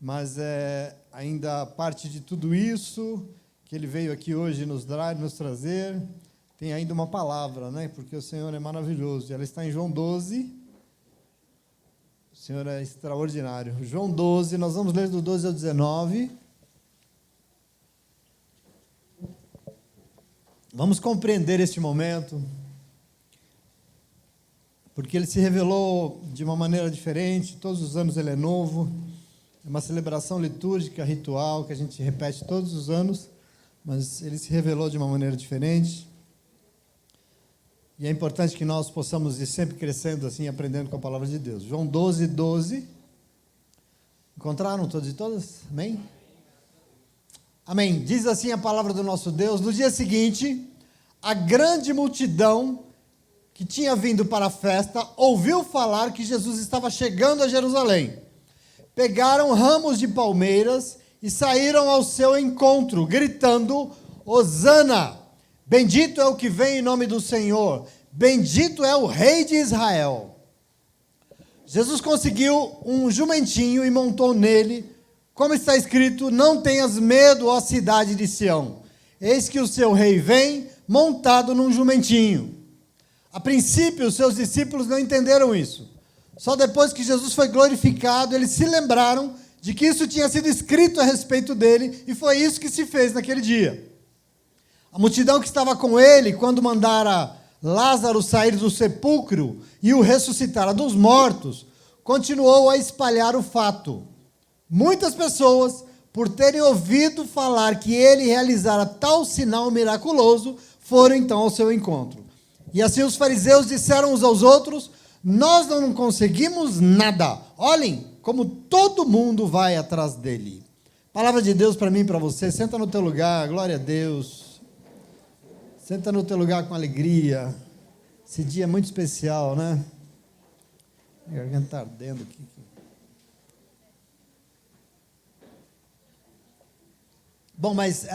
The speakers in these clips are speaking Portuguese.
mas ainda parte de tudo isso que ele veio aqui hoje nos trazer, tem ainda uma palavra, né? Porque o Senhor é maravilhoso. Ela está em João 12. O Senhor é extraordinário. João 12, nós vamos ler do 12 ao 19. Vamos compreender este momento, porque ele se revelou de uma maneira diferente, todos os anos ele é novo, é uma celebração litúrgica, ritual, que a gente repete todos os anos, mas ele se revelou de uma maneira diferente, e é importante que nós possamos ir sempre crescendo assim, aprendendo com a palavra de Deus. João 12, 12, encontraram todos e todas? Amém? Amém. Diz assim a palavra do nosso Deus: no dia seguinte, a grande multidão que tinha vindo para a festa ouviu falar que Jesus estava chegando a Jerusalém. Pegaram ramos de palmeiras e saíram ao seu encontro, gritando: Hosana! Bendito é o que vem em nome do Senhor, bendito é o Rei de Israel. Jesus conseguiu um jumentinho e montou nele, como está escrito: não tenhas medo, ó cidade de Sião, eis que o seu rei vem montado num jumentinho. A princípio, os seus discípulos não entenderam isso. Só depois que Jesus foi glorificado, eles se lembraram de que isso tinha sido escrito a respeito dele, e foi isso que se fez naquele dia. A multidão que estava com ele, quando mandara Lázaro sair do sepulcro e o ressuscitara dos mortos, continuou a espalhar o fato. Muitas pessoas, por terem ouvido falar que ele realizara tal sinal miraculoso, foram então ao seu encontro. E assim os fariseus disseram uns aos outros: nós não conseguimos nada. Olhem como todo mundo vai atrás dele. Palavra de Deus para mim e para você. Senta no teu lugar, glória a Deus. Senta no teu lugar com alegria. Esse dia é muito especial, né? A garganta está ardendo aqui. Bom, mas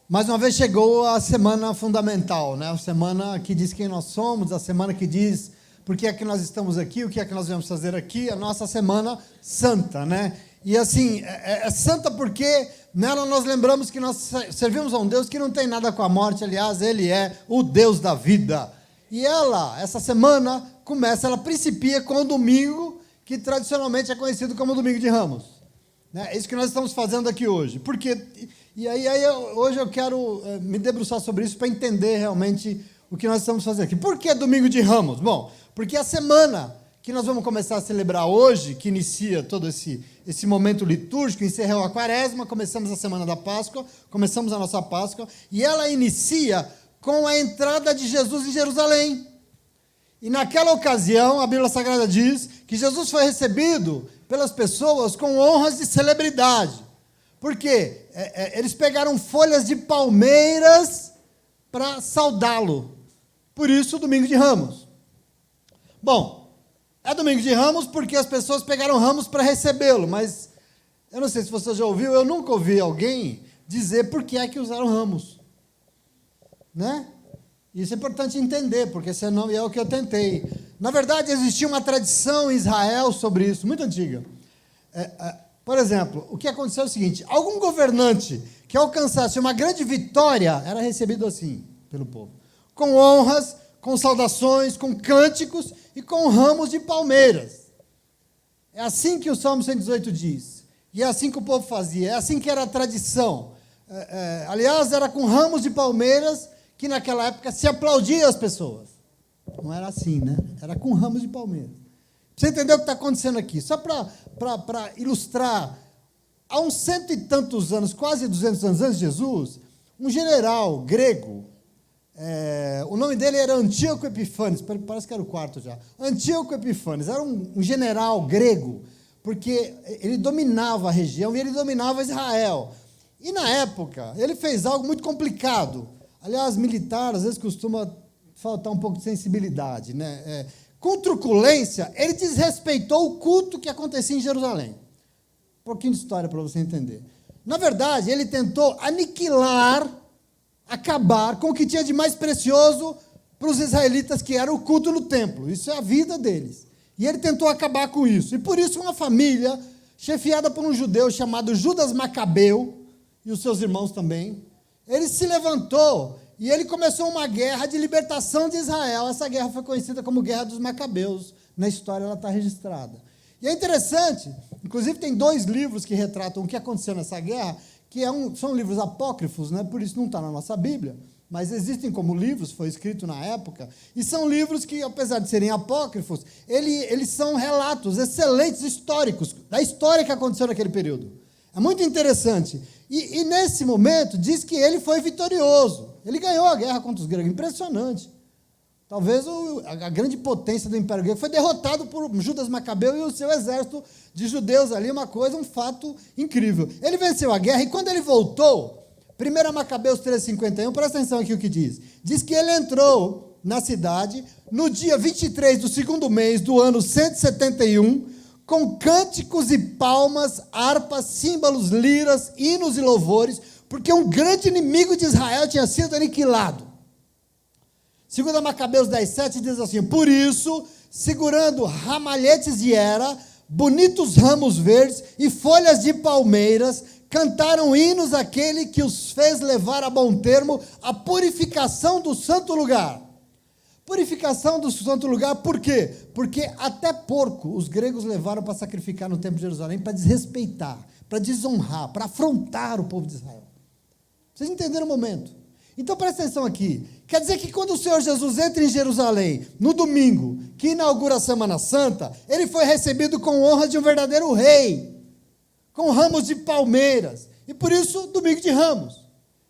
mais uma vez chegou a semana fundamental, né? A semana que diz quem nós somos, a semana que diz por que é que nós estamos aqui, o que é que nós viemos fazer aqui, a nossa semana santa, né? E assim, é santa porque nela nós lembramos que nós servimos a um Deus que não tem nada com a morte, aliás, Ele é o Deus da vida. E essa semana ela principia com o domingo, que tradicionalmente é conhecido como Domingo de Ramos. É isso que nós estamos fazendo aqui hoje. Por quê? E aí hoje eu quero me debruçar sobre isso para entender realmente o que nós estamos fazendo aqui. Por que Domingo de Ramos? Bom, porque a semana que nós vamos começar a celebrar hoje, que inicia todo esse momento litúrgico, encerrou a Quaresma, começamos a semana da Páscoa, começamos a nossa Páscoa, e ela inicia com a entrada de Jesus em Jerusalém. E naquela ocasião, a Bíblia Sagrada diz que Jesus foi recebido pelas pessoas com honras de celebridade. Por quê? Eles pegaram folhas de palmeiras para saudá-lo. Por isso, Domingo de Ramos. Bom, é Domingo de Ramos porque as pessoas pegaram ramos para recebê-lo, mas eu não sei se você já ouviu, eu nunca ouvi alguém dizer por que é que usaram ramos. Né? Isso é importante entender, porque senão é o que eu tentei. Na verdade, existia uma tradição em Israel sobre isso, muito antiga. Por exemplo, o que aconteceu é o seguinte: algum governante que alcançasse uma grande vitória era recebido assim pelo povo, com honras, com saudações, com cânticos e com ramos de palmeiras. É assim que o Salmo 118 diz, e é assim que o povo fazia, é assim que era a tradição. Aliás, era com ramos de palmeiras que naquela época se aplaudia as pessoas. Não era assim, né? Era com ramos de palmeiras. Você entendeu o que está acontecendo aqui? Só para ilustrar, há uns 100 e tantos anos, quase 200 anos antes de Jesus, um general grego, o nome dele era Antíoco Epífanes, parece que era o quarto já. Antíoco Epífanes era um general grego, porque ele dominava a região e ele dominava Israel. E na época, ele fez algo muito complicado. Aliás, militar, às vezes, costuma faltar um pouco de sensibilidade, né? Com truculência, ele desrespeitou o culto que acontecia em Jerusalém. Um pouquinho de história para você entender. Na verdade, ele tentou aniquilar, acabar com o que tinha de mais precioso para os israelitas, que era o culto no templo. Isso é a vida deles. E ele tentou acabar com isso. E por isso uma família, chefiada por um judeu chamado Judas Macabeu, e os seus irmãos também, ele se levantou e ele começou uma guerra de libertação de Israel. Essa guerra foi conhecida como Guerra dos Macabeus. Na história ela está registrada. E é interessante, inclusive tem 2 livros que retratam o que aconteceu nessa guerra, que são livros apócrifos, né? Por isso não está na nossa Bíblia, mas existem como livros, foi escrito na época, e são livros que, apesar de serem apócrifos, eles são relatos excelentes históricos, da história que aconteceu naquele período. É muito interessante. E nesse momento, diz que ele foi vitorioso. Ele ganhou a guerra contra os gregos. Impressionante. Talvez a grande potência do Império Grego foi derrotado por Judas Macabeu e o seu exército de judeus ali, um fato incrível. Ele venceu a guerra e quando ele voltou, 1 Macabeus 3,51, presta atenção aqui o que diz. Diz que ele entrou na cidade no dia 23 do 2º mês do ano 171, com cânticos e palmas, harpas, símbolos, liras, hinos e louvores, porque um grande inimigo de Israel tinha sido aniquilado. 2 Macabeus 10,7 diz assim: por isso, segurando ramalhetes de era, bonitos ramos verdes e folhas de palmeiras, cantaram hinos àquele que os fez levar a bom termo a purificação do santo lugar. Purificação do santo lugar, por quê? Porque até porco os gregos levaram para sacrificar no templo de Jerusalém, para desrespeitar, para desonrar, para afrontar o povo de Israel. Vocês entenderam o momento? Então presta atenção aqui. Quer dizer que quando o Senhor Jesus entra em Jerusalém, no domingo, que inaugura a Semana Santa, ele foi recebido com honra de um verdadeiro rei, com ramos de palmeiras. E por isso, domingo de Ramos.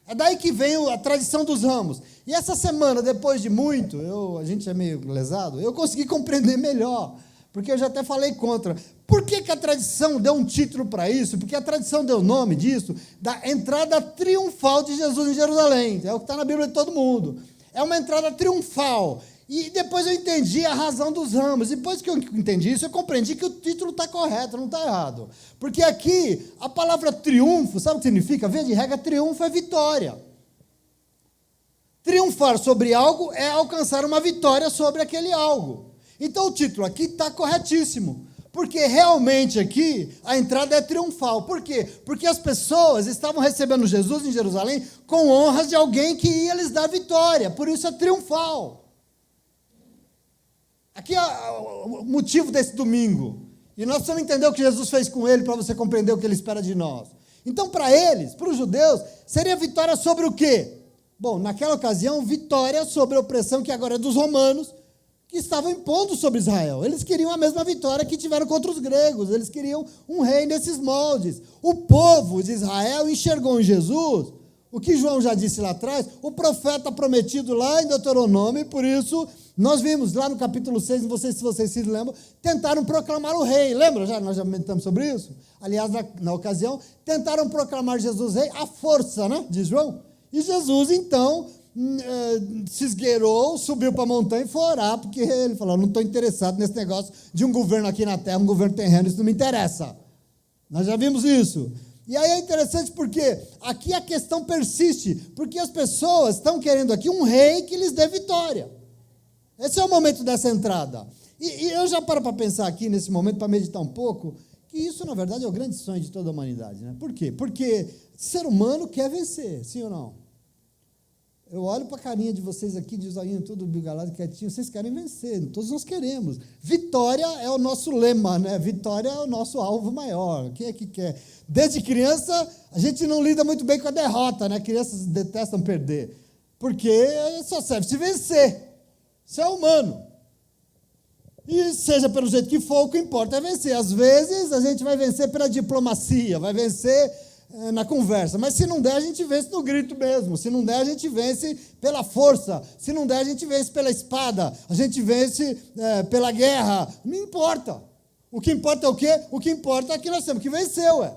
É daí que vem a tradição dos ramos. E essa semana, depois de muito, a gente é meio lesado, eu consegui compreender melhor, porque eu já até falei contra. Por que a tradição deu um título para isso? Porque a tradição deu o nome disso, da entrada triunfal de Jesus em Jerusalém. É o que está na Bíblia de todo mundo. É uma entrada triunfal. E depois eu entendi a razão dos ramos. Depois que eu entendi isso, eu compreendi que o título está correto, não está errado. Porque aqui, a palavra triunfo, sabe o que significa? Via de regra, triunfo é vitória. Triunfar sobre algo é alcançar uma vitória sobre aquele algo. Então o título aqui está corretíssimo. Porque realmente aqui a entrada é triunfal. Por quê? Porque as pessoas estavam recebendo Jesus em Jerusalém com honras de alguém que ia lhes dar vitória. Por isso é triunfal. Aqui é o motivo desse domingo. E nós precisamos entender o que Jesus fez com ele para você compreender o que ele espera de nós. Então, para eles, para os judeus, seria vitória sobre o quê? Bom, naquela ocasião, vitória sobre a opressão que agora é dos romanos, que estavam impondo sobre Israel. Eles queriam a mesma vitória que tiveram contra os gregos. Eles queriam um rei nesses moldes. O povo de Israel enxergou em Jesus o que João já disse lá atrás, o profeta prometido lá em Deuteronômio, e por isso nós vimos lá no capítulo 6, se vocês se lembram, tentaram proclamar o rei. Lembra? Nós já comentamos sobre isso? Aliás, na ocasião, tentaram proclamar Jesus rei à força, né, de João. E Jesus, então, se esgueirou, subiu para a montanha e foi orar, porque ele falou, não estou interessado nesse negócio de um governo aqui na terra, um governo terreno, isso não me interessa. Nós já vimos isso. E aí é interessante porque aqui a questão persiste, porque as pessoas estão querendo aqui um rei que lhes dê vitória. Esse é o momento dessa entrada. E eu já paro para pensar aqui, nesse momento, para meditar um pouco, que isso, na verdade, é o grande sonho de toda a humanidade. Né? Por quê? Porque o ser humano quer vencer, sim ou não? Eu olho para a carinha de vocês aqui, de zoinho, tudo bigalado, quietinho, vocês querem vencer, todos nós queremos. Vitória é o nosso lema, né? Vitória é o nosso alvo maior. Quem é que quer? Desde criança, a gente não lida muito bem com a derrota, né? Crianças detestam perder, porque só serve se vencer. Isso é humano. E seja pelo jeito que for, o que importa é vencer. Às vezes, a gente vai vencer pela diplomacia, vai vencer na conversa, mas se não der, a gente vence no grito mesmo, se não der, a gente vence pela força, se não der, a gente vence pela espada, a gente vence pela guerra, não importa. O que importa é o quê? O que importa é que nós temos que vencer, ué.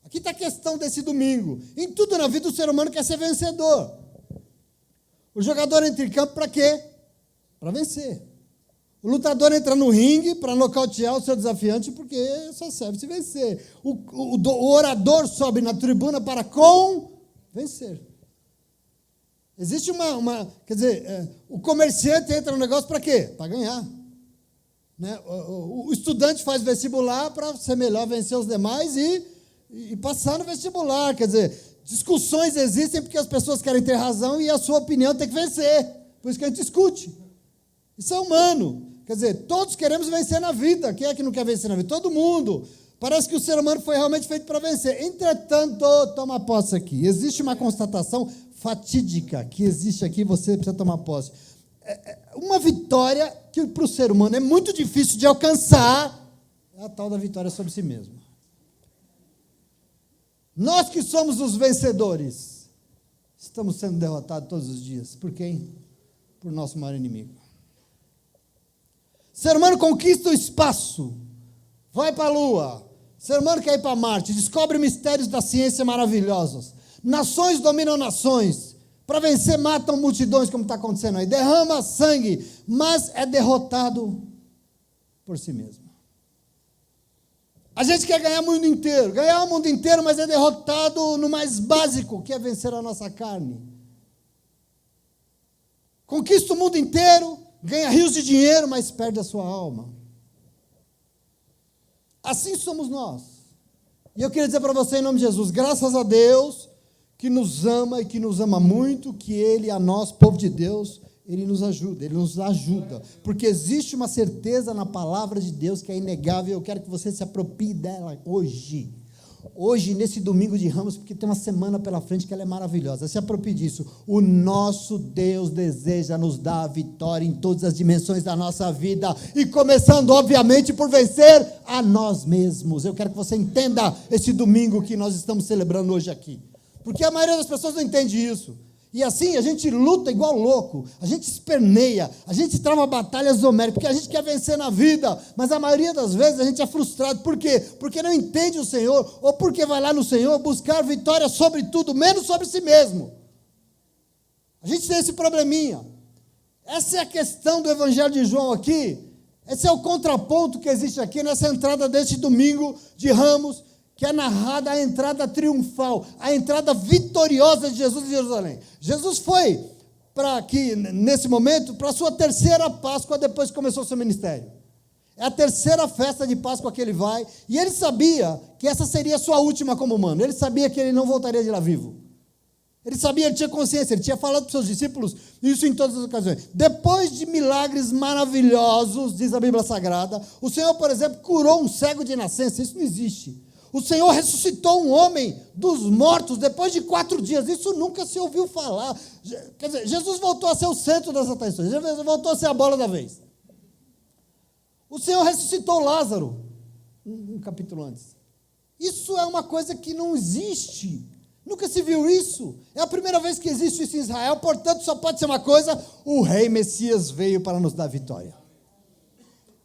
Aqui está a questão desse domingo. Em tudo na vida o ser humano quer ser vencedor. O jogador entra em campo para quê? Para vencer. O lutador entra no ringue para nocautear o seu desafiante, porque só serve se vencer. O orador sobe na tribuna para convencer. Existe quer dizer, o comerciante entra no negócio para quê? Para ganhar. Né? O estudante faz vestibular para ser melhor, vencer os demais e passar no vestibular. Quer dizer, discussões existem porque as pessoas querem ter razão e a sua opinião tem que vencer. Por isso que a gente discute. Isso é humano. Quer dizer, todos queremos vencer na vida. Quem é que não quer vencer na vida? Todo mundo. Parece que o ser humano foi realmente feito para vencer. Entretanto, toma posse aqui. Existe uma constatação fatídica que existe aqui, você precisa tomar posse. Uma vitória que para o ser humano é muito difícil de alcançar, é a tal da vitória sobre si mesmo. Nós que somos os vencedores, estamos sendo derrotados todos os dias. Por quem? Por nosso maior inimigo. O ser humano conquista o espaço, vai para a Lua. O ser humano quer ir para Marte, descobre mistérios da ciência maravilhosos. Nações dominam nações. Para vencer, matam multidões, como está acontecendo aí. Derrama sangue, mas é derrotado por si mesmo. A gente quer ganhar o mundo inteiro. Ganhar o mundo inteiro, mas é derrotado no mais básico, que é vencer a nossa carne. Conquista o mundo inteiro, ganha rios de dinheiro, mas perde a sua alma. Assim somos nós. E eu queria dizer para você, em nome de Jesus, graças a Deus, que nos ama e que nos ama muito, que Ele, a nós, povo de Deus, Ele nos ajuda, porque existe uma certeza na palavra de Deus que é inegável. Eu quero que você se aproprie dela hoje, nesse domingo de Ramos, porque tem uma semana pela frente que ela é maravilhosa. Se aproprie disso. O nosso Deus deseja nos dar a vitória em todas as dimensões da nossa vida, e começando, obviamente, por vencer a nós mesmos. Eu quero que você entenda esse domingo que nós estamos celebrando hoje aqui. Porque a maioria das pessoas não entende isso. E assim, a gente luta igual louco, a gente esperneia, a gente trava batalhas homéricas, porque a gente quer vencer na vida, mas a maioria das vezes a gente é frustrado. Por quê? Porque não entende o Senhor, ou porque vai lá no Senhor buscar vitória sobre tudo, menos sobre si mesmo. A gente tem esse probleminha. Essa é a questão do Evangelho de João aqui. Esse é o contraponto que existe aqui nessa entrada deste domingo de Ramos, que é narrada a entrada triunfal, a entrada vitoriosa de Jesus em Jerusalém. Jesus foi para aqui, nesse momento, para a sua terceira Páscoa depois que começou o seu ministério. É a terceira festa de Páscoa que ele vai, e ele sabia que essa seria a sua última como humano. Ele sabia que ele não voltaria de lá vivo. Ele sabia, ele tinha consciência, ele tinha falado para os seus discípulos isso em todas as ocasiões. Depois de milagres maravilhosos, diz a Bíblia Sagrada, o Senhor, por exemplo, curou um cego de nascença. Isso não existe. O Senhor ressuscitou um homem dos mortos depois de 4 dias. Isso nunca se ouviu falar. Quer dizer, Jesus voltou a ser o centro das atenções. Jesus voltou a ser a bola da vez. O Senhor ressuscitou Lázaro, um capítulo antes. Isso é uma coisa que não existe. Nunca se viu isso. É a primeira vez que existe isso em Israel. Portanto, só pode ser uma coisa: o rei Messias veio para nos dar vitória.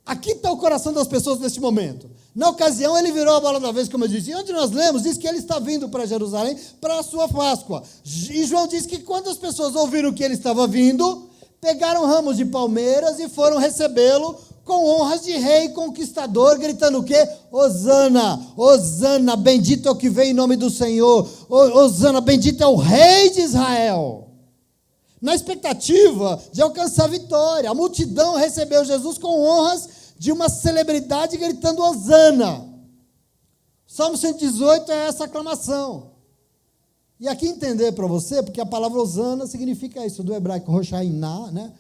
Aqui está o coração das pessoas neste momento. Na ocasião, ele virou a bola da vez, como eu disse. E onde nós lemos, diz que ele está vindo para Jerusalém para a sua Páscoa. E João diz que quando as pessoas ouviram que ele estava vindo, pegaram ramos de palmeiras e foram recebê-lo com honras de rei conquistador, gritando o quê? Hosana, Hosana, bendito é o que vem em nome do Senhor. Hosana, bendito é o rei de Israel. Na expectativa de alcançar vitória, a multidão recebeu Jesus com honras de uma celebridade gritando Hosana. Salmo 118 é essa aclamação. E aqui entender para você, porque a palavra Hosana significa isso, do hebraico Roshainá, né?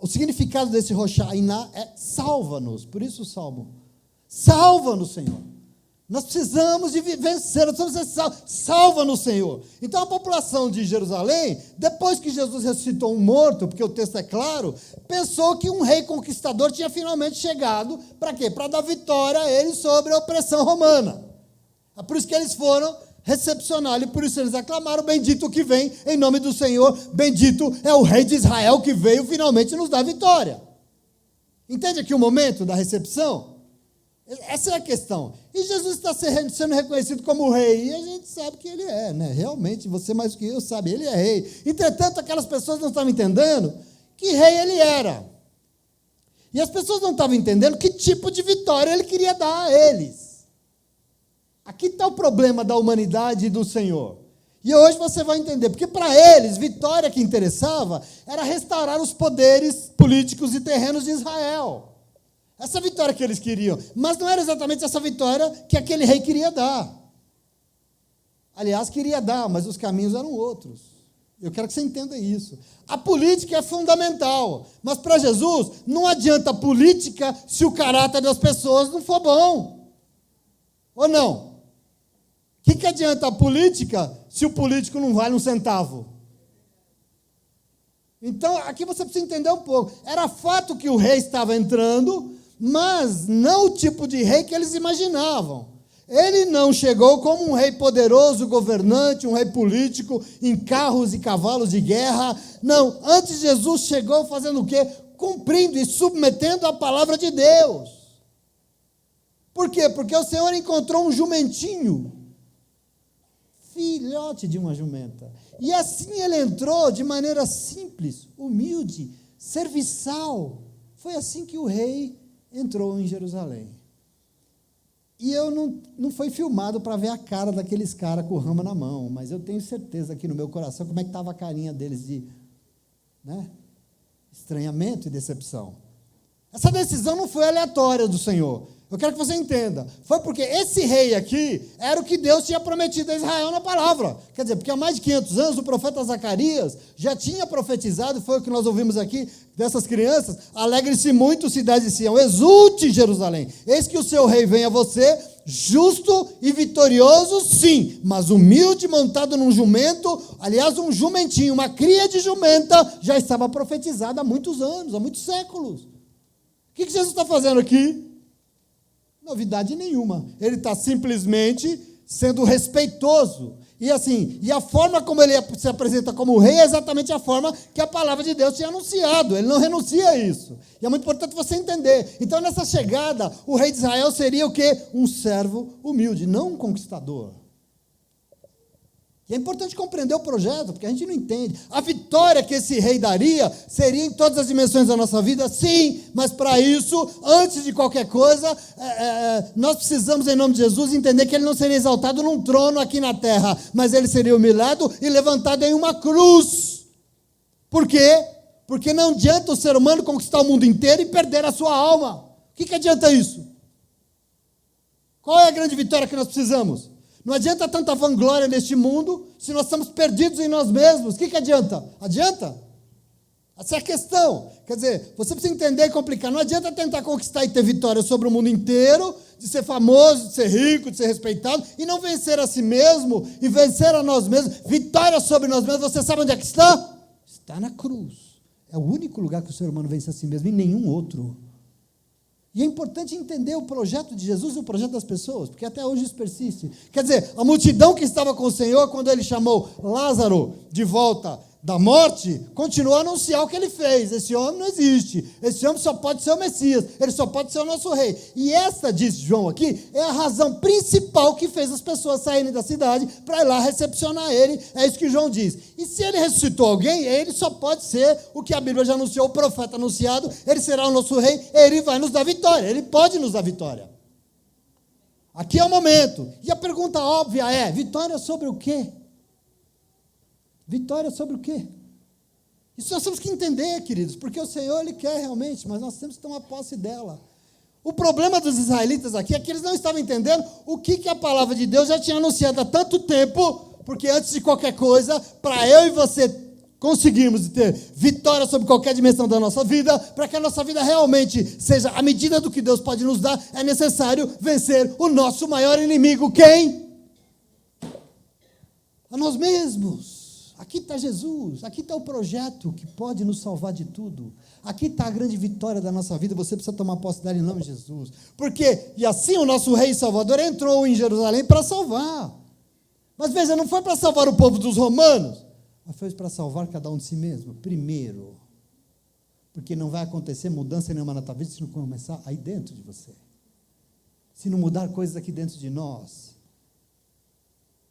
O significado desse Roshainá é salva-nos, por isso o salmo. Salva-nos, Senhor. Nós precisamos de vencer, nós precisamos ser salvos. Salva-nos, Senhor. Então a população de Jerusalém, depois que Jesus ressuscitou um morto, porque o texto é claro, pensou que um rei conquistador tinha finalmente chegado. Para quê? Para dar vitória a eles sobre a opressão romana. É por isso que eles foram recepcioná-lo, e por isso eles aclamaram: bendito o que vem em nome do Senhor, bendito é o rei de Israel que veio finalmente nos dar vitória. Entende aqui o momento da recepção? Essa é a questão. E Jesus está sendo reconhecido como rei, e a gente sabe que ele é, né? Realmente, você mais do que eu sabe, ele é rei. Entretanto, aquelas pessoas não estavam entendendo que rei ele era. E as pessoas não estavam entendendo que tipo de vitória ele queria dar a eles. Aqui está o problema da humanidade e do Senhor. E hoje você vai entender, porque para eles, vitória que interessava era restaurar os poderes políticos e terrenos de Israel. Essa vitória que eles queriam. Mas não era exatamente essa vitória que aquele rei queria dar. Aliás, queria dar, mas os caminhos eram outros. Eu quero que você entenda isso. A política é fundamental, mas para Jesus não adianta a política se o caráter das pessoas não for bom. Ou não? O que adianta a política se o político não vale um centavo? Então, aqui você precisa entender um pouco. Era fato que o rei estava entrando, mas não o tipo de rei que eles imaginavam. Ele não chegou como um rei poderoso, governante, um rei político, em carros e cavalos de guerra. Não, antes Jesus chegou fazendo o quê? Cumprindo e submetendo a palavra de Deus. Por quê? Porque o Senhor encontrou um jumentinho, filhote de uma jumenta. E assim ele entrou de maneira simples, humilde, serviçal. Foi assim que o rei entrou em Jerusalém. E eu não fui filmado para ver a cara daqueles caras com o ramo na mão, mas eu tenho certeza aqui no meu coração como é que estava a carinha deles de estranhamento e decepção. Essa decisão não foi aleatória do Senhor. Eu quero que você entenda. Foi porque esse rei aqui era o que Deus tinha prometido a Israel na palavra. Quer dizer, porque há mais de 500 anos o profeta Zacarias já tinha profetizado, foi o que nós ouvimos aqui dessas crianças: alegre-se muito, cidade de Sião, exulte Jerusalém. Eis que o seu rei vem a você, justo e vitorioso, sim, mas humilde, montado num jumento, aliás, um jumentinho, uma cria de jumenta, já estava profetizada há muitos anos, há muitos séculos. O que Jesus está fazendo aqui? Novidade nenhuma. Ele está simplesmente sendo respeitoso. E a forma como ele se apresenta como rei é exatamente a forma que a palavra de Deus tinha anunciado. Ele não renuncia a isso. E é muito importante você entender. Então, nessa chegada, o rei de Israel seria o quê? Um servo humilde, não um conquistador. E é importante compreender o projeto, porque a gente não entende. A vitória que esse rei daria seria em todas as dimensões da nossa vida, sim, mas para isso, antes de qualquer coisa, nós precisamos, em nome de Jesus, entender que ele não seria exaltado num trono aqui na terra, mas ele seria humilhado e levantado em uma cruz. Por quê? Porque não adianta o ser humano conquistar o mundo inteiro e perder a sua alma. O que adianta isso? Qual é a grande vitória que nós precisamos? Não adianta tanta vanglória neste mundo se nós estamos perdidos em nós mesmos. O que adianta? Adianta? Essa é a questão. Quer dizer, você precisa entender e complicar. Não adianta tentar conquistar e ter vitória sobre o mundo inteiro, de ser famoso, de ser rico, de ser respeitado, e não vencer a si mesmo, e vencer a nós mesmos. Vitória sobre nós mesmos, você sabe onde é que está? Está na cruz. É o único lugar que o ser humano vence a si mesmo, e nenhum outro. E é importante entender o projeto de Jesus e o projeto das pessoas, porque até hoje isso persiste. Quer dizer, a multidão que estava com o Senhor, quando ele chamou Lázaro de volta da morte, continuou a anunciar o que ele fez. Esse homem não existe. Esse homem só pode ser o Messias. Ele só pode ser o nosso rei. E essa, diz João aqui, é a razão principal que fez as pessoas saírem da cidade para ir lá recepcionar ele. É isso que João diz. E se ele ressuscitou alguém, ele só pode ser o que a Bíblia já anunciou, o profeta anunciado. Ele será o nosso rei, ele vai nos dar vitória. Ele pode nos dar vitória. Aqui é o momento. E a pergunta óbvia é: vitória sobre o quê? Vitória sobre o quê? Isso nós temos que entender, queridos, porque o Senhor, Ele quer realmente, mas nós temos que tomar posse dela. O problema dos israelitas aqui é que eles não estavam entendendo o que a palavra de Deus já tinha anunciado há tanto tempo, porque antes de qualquer coisa, para eu e você conseguirmos ter vitória sobre qualquer dimensão da nossa vida, para que a nossa vida realmente seja a medida do que Deus pode nos dar, é necessário vencer o nosso maior inimigo. Quem? A nós mesmos. Aqui está Jesus, aqui está o projeto que pode nos salvar de tudo. Aqui está a grande vitória da nossa vida, você precisa tomar posse dela em nome de Jesus. Porque, e assim o nosso rei Salvador entrou em Jerusalém para salvar. Mas veja, não foi para salvar o povo dos romanos, mas foi para salvar cada um de si mesmo, primeiro. Porque não vai acontecer mudança nenhuma na tua vida se não começar aí dentro de você. Se não mudar coisas aqui dentro de nós.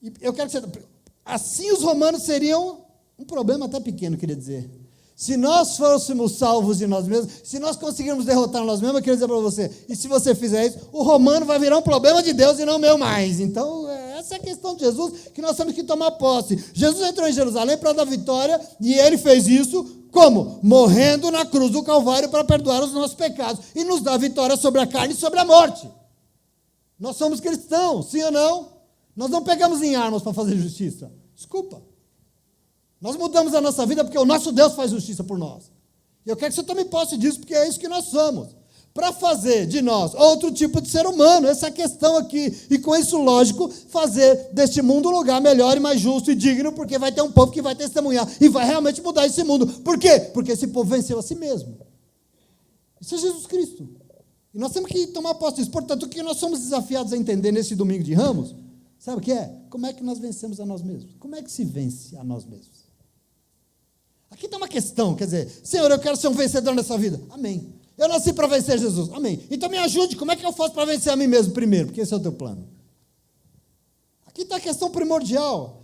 E eu quero que você... Assim os romanos seriam um problema até pequeno, queria dizer. Se nós fôssemos salvos de nós mesmos, se nós conseguirmos derrotar nós mesmos, eu queria dizer para você, e se você fizer isso, o romano vai virar um problema de Deus e não meu mais. Então, essa é a questão de Jesus, que nós temos que tomar posse. Jesus entrou em Jerusalém para dar vitória, e ele fez isso Como? Morrendo na cruz do Calvário para perdoar os nossos pecados e nos dar vitória sobre a carne e sobre a morte. Nós somos cristãos, sim ou não? Nós não pegamos em armas para fazer justiça. Desculpa. Nós mudamos a nossa vida porque o nosso Deus faz justiça por nós. E eu quero que você tome posse disso, porque é isso que nós somos. Para fazer de nós outro tipo de ser humano, essa é a questão aqui. E com isso, lógico, fazer deste mundo um lugar melhor e mais justo e digno, porque vai ter um povo que vai testemunhar e vai realmente mudar esse mundo. Por quê? Porque esse povo venceu a si mesmo. Isso é Jesus Cristo. E nós temos que tomar posse disso. Portanto, o que nós somos desafiados a entender nesse domingo de Ramos, sabe o que é? Como é que nós vencemos a nós mesmos? Como é que se vence a nós mesmos? Aqui está uma questão, quer dizer, Senhor, eu quero ser um vencedor nessa vida. Amém. Eu nasci para vencer Jesus. Amém. Então me ajude, como é que eu faço para vencer a mim mesmo primeiro? Porque esse é o teu plano. Aqui está a questão primordial.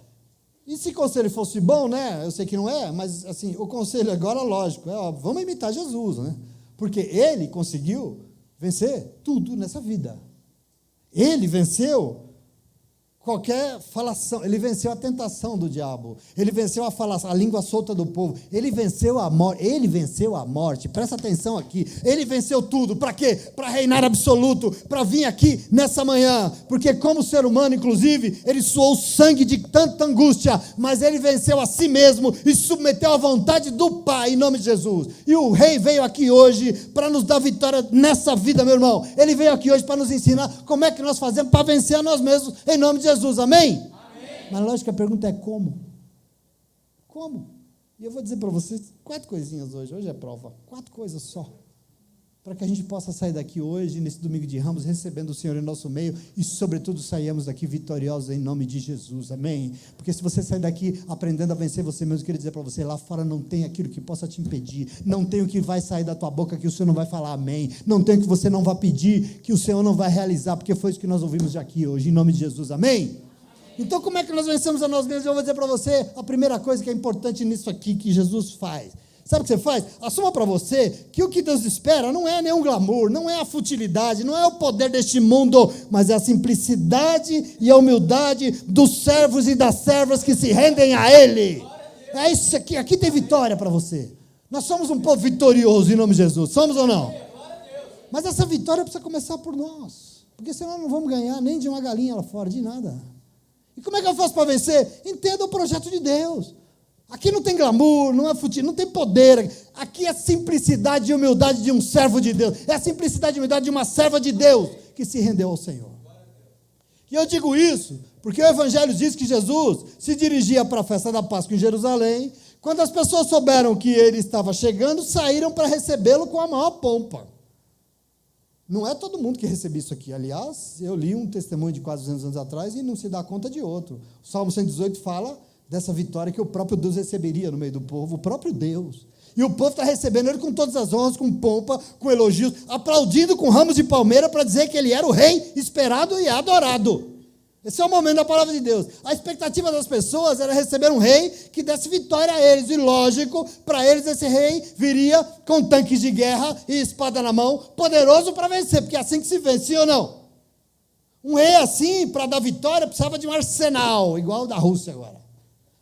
E se o conselho fosse bom, né? Eu sei que não é, mas assim, o conselho agora, lógico, é óbvio, vamos imitar Jesus, né? Porque ele conseguiu vencer tudo nessa vida. Ele venceu qualquer falação, ele venceu a tentação do diabo, ele venceu a língua solta do povo, ele venceu a morte, presta atenção aqui, ele venceu tudo, para quê? Para reinar absoluto, para vir aqui nessa manhã, porque como ser humano, inclusive, ele suou sangue de tanta angústia, mas ele venceu a si mesmo e submeteu à vontade do Pai, em nome de Jesus, e o rei veio aqui hoje para nos dar vitória nessa vida, meu irmão, ele veio aqui hoje para nos ensinar como é que nós fazemos para vencer a nós mesmos, em nome de Jesus. Jesus, amém? Amém? Mas lógico, a pergunta é como? Como? E eu vou dizer para vocês 4 coisinhas hoje é prova, 4 coisas só, para que a gente possa sair daqui hoje, nesse domingo de Ramos, recebendo o Senhor em nosso meio e, sobretudo, saímos daqui vitoriosos em nome de Jesus, amém? Porque se você sair daqui aprendendo a vencer você mesmo, eu queria dizer para você, lá fora não tem aquilo que possa te impedir, não tem o que vai sair da tua boca que o Senhor não vai falar amém, não tem o que você não vai pedir que o Senhor não vai realizar, porque foi isso que nós ouvimos de aqui hoje, em nome de Jesus, amém? Então, como é que nós vencemos a nós mesmos? Eu vou dizer para você, a primeira coisa que é importante nisso aqui, que Jesus faz. Sabe o que você faz? Assuma para você que o que Deus espera não é nenhum glamour, não é a futilidade, não é o poder deste mundo, mas é a simplicidade e a humildade dos servos e das servas que se rendem a Ele. É isso aqui, aqui tem vitória para você. Nós somos um povo vitorioso em nome de Jesus, somos ou não? Mas essa vitória precisa começar por nós, porque senão não vamos ganhar nem de uma galinha lá fora, de nada. E como é que eu faço para vencer? Entenda o projeto de Deus. Aqui não tem glamour, não é futil, não tem poder. Aqui é simplicidade e humildade de um servo de Deus. É a simplicidade e humildade de uma serva de Deus que se rendeu ao Senhor. E eu digo isso porque o Evangelho diz que Jesus se dirigia para a festa da Páscoa em Jerusalém. Quando as pessoas souberam que ele estava chegando, saíram para recebê-lo com a maior pompa. Não é todo mundo que recebe isso aqui. Aliás, eu li um testemunho de quase 200 anos atrás e não se dá conta de outro. O Salmo 118 fala dessa vitória que o próprio Deus receberia no meio do povo, o próprio Deus. E o povo está recebendo ele com todas as honras, com pompa, com elogios, aplaudindo com ramos de palmeira para dizer que ele era o rei esperado e adorado. Esse é o momento da palavra de Deus. A expectativa das pessoas era receber um rei que desse vitória a eles. E lógico, para eles esse rei viria com tanques de guerra e espada na mão, poderoso para vencer, porque é assim que se vence, sim ou não? Um rei assim, para dar vitória, precisava de um arsenal, igual o da Rússia agora.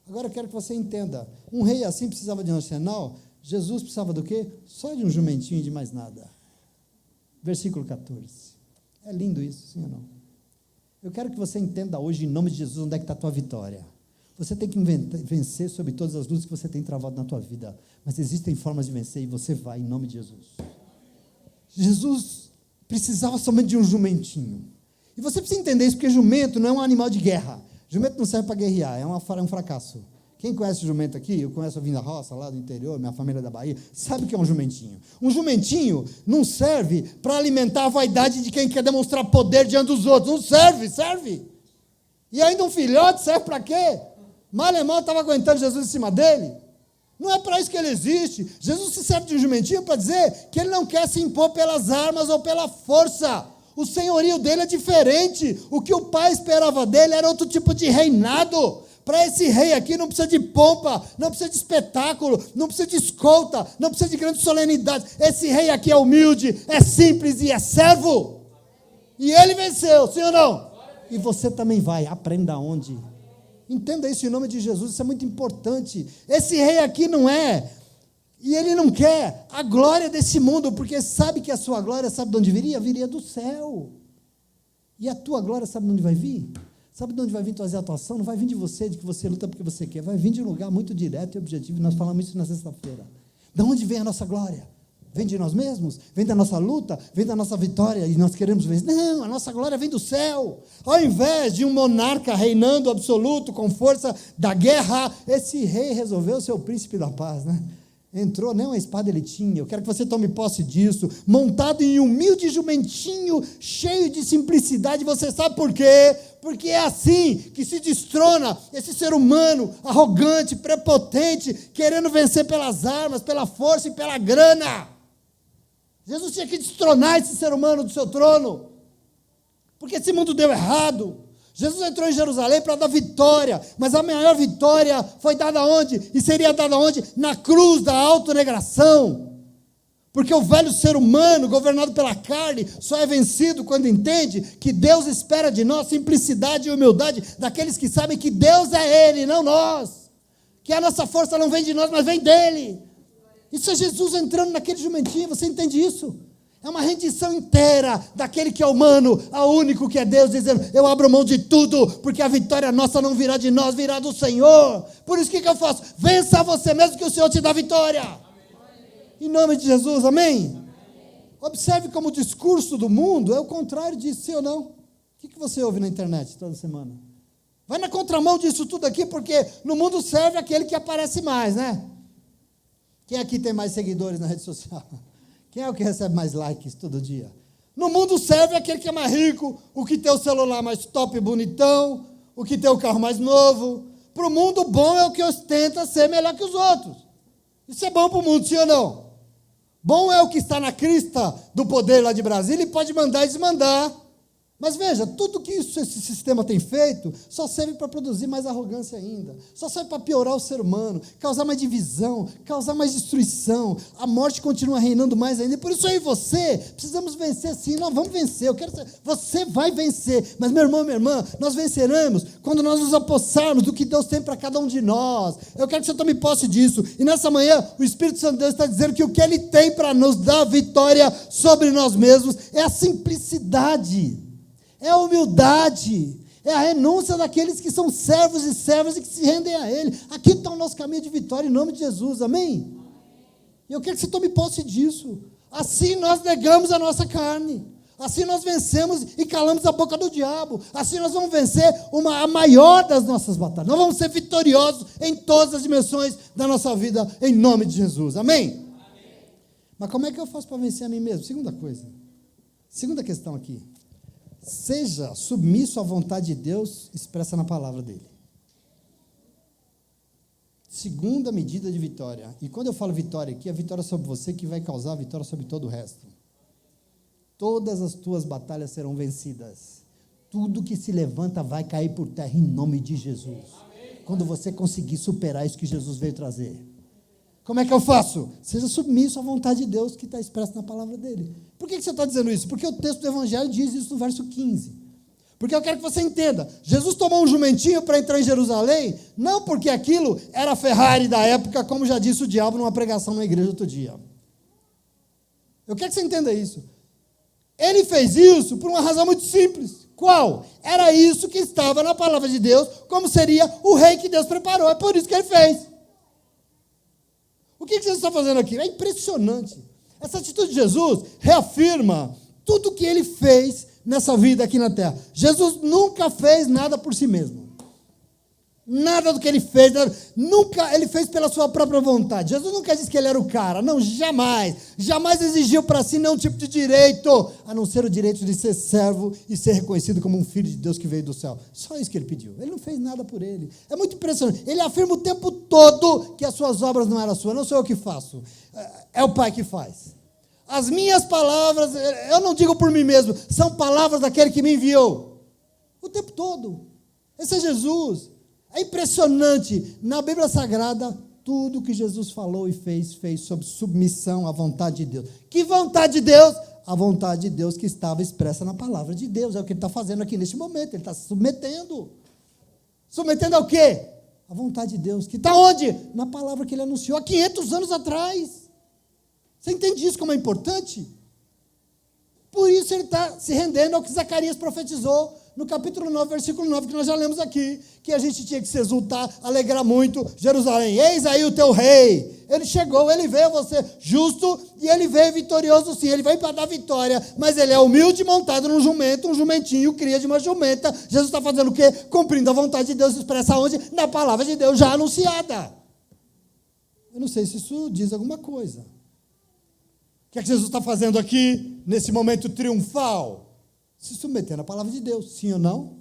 Agora eu quero que você entenda, um rei assim precisava de um arsenal, Jesus precisava do quê? Só de um jumentinho e de mais nada. Versículo 14. É lindo isso, sim ou não? Eu quero que você entenda hoje, em nome de Jesus, onde é que está a tua vitória. Você tem que vencer sobre todas as lutas que você tem travado na tua vida, mas existem formas de vencer e você vai, em nome de Jesus. Jesus precisava somente de um jumentinho. E você precisa entender isso, porque jumento não é um animal de guerra. Jumento não serve para guerrear, é um fracasso. Quem conhece jumento aqui, eu conheço, eu vim da roça, lá do interior, minha família é da Bahia, sabe o que é um jumentinho. Um jumentinho não serve para alimentar a vaidade de quem quer demonstrar poder diante dos outros. Não serve. E ainda um filhote serve para quê? Malemão estava aguentando Jesus em cima dele. Não é para isso que ele existe. Jesus se serve de um jumentinho para dizer que ele não quer se impor pelas armas ou pela força. O senhorio dele é diferente. O que o pai esperava dele era outro tipo de reinado. Para esse rei aqui não precisa de pompa, não precisa de espetáculo, não precisa de escolta, não precisa de grande solenidade. Esse rei aqui é humilde, é simples e é servo. E ele venceu, sim ou não? E você também vai, aprenda onde. Entenda isso em nome de Jesus, isso é muito importante. Esse rei aqui não é E ele não quer a glória desse mundo, porque sabe que a sua glória, sabe de onde viria? Viria do céu. E a tua glória, sabe de onde vai vir? Sabe de onde vai vir trazer a atuação? Não vai vir de você, de que você luta porque você quer. Vai vir de um lugar muito direto e objetivo. E nós falamos isso na sexta-feira. De onde vem a nossa glória? Vem de nós mesmos? Vem da nossa luta? Vem da nossa vitória? E nós queremos vencer? Não, a nossa glória vem do céu. Ao invés de um monarca reinando absoluto, com força da guerra, esse rei resolveu ser o príncipe da paz, né? Entrou, nem uma espada ele tinha. Eu quero que você tome posse disso. Montado em um humilde jumentinho, cheio de simplicidade. Você sabe por quê? Porque é assim que se destrona esse ser humano arrogante, prepotente, querendo vencer pelas armas, pela força e pela grana. Jesus tinha que destronar esse ser humano do seu trono, porque esse mundo deu errado. Jesus entrou em Jerusalém para dar vitória, mas a maior vitória foi dada onde? E seria dada onde? Na cruz da autonegação. Porque o velho ser humano, governado pela carne, só é vencido quando entende que Deus espera de nós simplicidade e humildade daqueles que sabem que Deus é Ele, não nós. Que a nossa força não vem de nós, mas vem dEle. Isso é Jesus entrando naquele jumentinho, você entende isso? É uma rendição inteira daquele que é humano, ao único que é Deus, dizendo, eu abro mão de tudo, porque a vitória nossa não virá de nós, virá do Senhor. Por isso, o que eu faço? Vença você mesmo, que o Senhor te dá vitória. Em nome de Jesus, amém? Observe como o discurso do mundo é o contrário disso, sim ou não? O que você ouve na internet toda semana? Vai na contramão disso tudo aqui, porque no mundo serve aquele que aparece mais, né? Quem aqui tem mais seguidores na rede social? Quem é o que recebe mais likes todo dia? No mundo serve aquele que é mais rico, o que tem o celular mais top e bonitão, o que tem o carro mais novo. Para o mundo, bom é o que ostenta ser melhor que os outros. Isso é bom para o mundo, sim ou não? Bom é o que está na crista do poder lá de Brasília e pode mandar e desmandar. Mas veja, tudo que esse sistema tem feito só serve para produzir mais arrogância ainda, só serve para piorar o ser humano, causar mais divisão, causar mais destruição, a morte continua reinando mais ainda. Por isso aí você, precisamos vencer sim, nós vamos vencer, você vai vencer, mas meu irmão, minha irmã, nós venceremos quando nós nos apossarmos do que Deus tem para cada um de nós. Eu quero que você tome posse disso, e nessa manhã o Espírito Santo de Deus está dizendo que o que Ele tem para nos dar vitória sobre nós mesmos é a simplicidade, é a humildade, é a renúncia daqueles que são servos e servas e que se rendem a Ele. Aqui está o nosso caminho de vitória em nome de Jesus, amém? E eu quero que você tome posse disso. Assim nós negamos a nossa carne, assim nós vencemos e calamos a boca do diabo, assim nós vamos vencer a maior das nossas batalhas. Nós vamos ser vitoriosos em todas as dimensões da nossa vida, em nome de Jesus, amém? Mas como é que eu faço para vencer a mim mesmo? Segunda questão aqui. Seja submisso à vontade de Deus expressa na palavra dele. Segunda medida de vitória. E quando eu falo vitória aqui, é vitória sobre você que vai causar a vitória sobre todo o resto. Todas as tuas batalhas serão vencidas. Tudo que se levanta vai cair por terra em nome de Jesus. Quando você conseguir superar isso que Jesus veio trazer. Como é que eu faço? Seja submisso à vontade de Deus que está expressa na palavra dele. Por que você está dizendo isso? Porque o texto do Evangelho diz isso no verso 15. Porque eu quero que você entenda. Jesus tomou um jumentinho para entrar em Jerusalém, não porque aquilo era a Ferrari da época, como já disse o diabo numa pregação na igreja outro dia. Eu quero que você entenda isso. Ele fez isso por uma razão muito simples. Qual? Era isso que estava na palavra de Deus, como seria o rei que Deus preparou. É por isso que ele fez. O que Jesus está fazendo aqui? É impressionante. Essa atitude de Jesus reafirma tudo o que ele fez nessa vida aqui na terra. Jesus nunca fez nada por si mesmo. Nada do que ele fez, nunca ele fez pela sua própria vontade. Jesus nunca disse que ele era o cara, não, jamais. Jamais exigiu para si nenhum tipo de direito, a não ser o direito de ser servo e ser reconhecido como um filho de Deus que veio do céu. Só isso que ele pediu. Ele não fez nada por ele. É muito impressionante. Ele afirma o tempo todo que as suas obras não eram suas, não sou eu que faço, é o Pai que faz. As minhas palavras, eu não digo por mim mesmo, são palavras daquele que me enviou. O tempo todo. Esse é Jesus. É impressionante, na Bíblia Sagrada, tudo que Jesus falou e fez sob submissão à vontade de Deus. Que vontade de Deus? A vontade de Deus que estava expressa na palavra de Deus. É o que ele está fazendo aqui neste momento, ele está se submetendo. Submetendo ao quê? A vontade de Deus, que está onde? Na palavra que ele anunciou há 500 anos atrás. Você entende isso como é importante? Por isso ele está se rendendo ao que Zacarias profetizou no capítulo 9, versículo 9, que nós já lemos aqui, que a gente tinha que se exultar, alegrar muito. Jerusalém, eis aí o teu rei. Ele chegou, ele veio a você justo e ele veio vitorioso sim, ele veio para dar vitória, mas ele é humilde montado num jumento, um jumentinho, cria de uma jumenta. Jesus está fazendo o quê? Cumprindo a vontade de Deus, expressa onde? Na palavra de Deus já anunciada. Eu não sei se isso diz alguma coisa. O que é que Jesus está fazendo aqui, nesse momento triunfal? Se submetendo à palavra de Deus, sim ou não?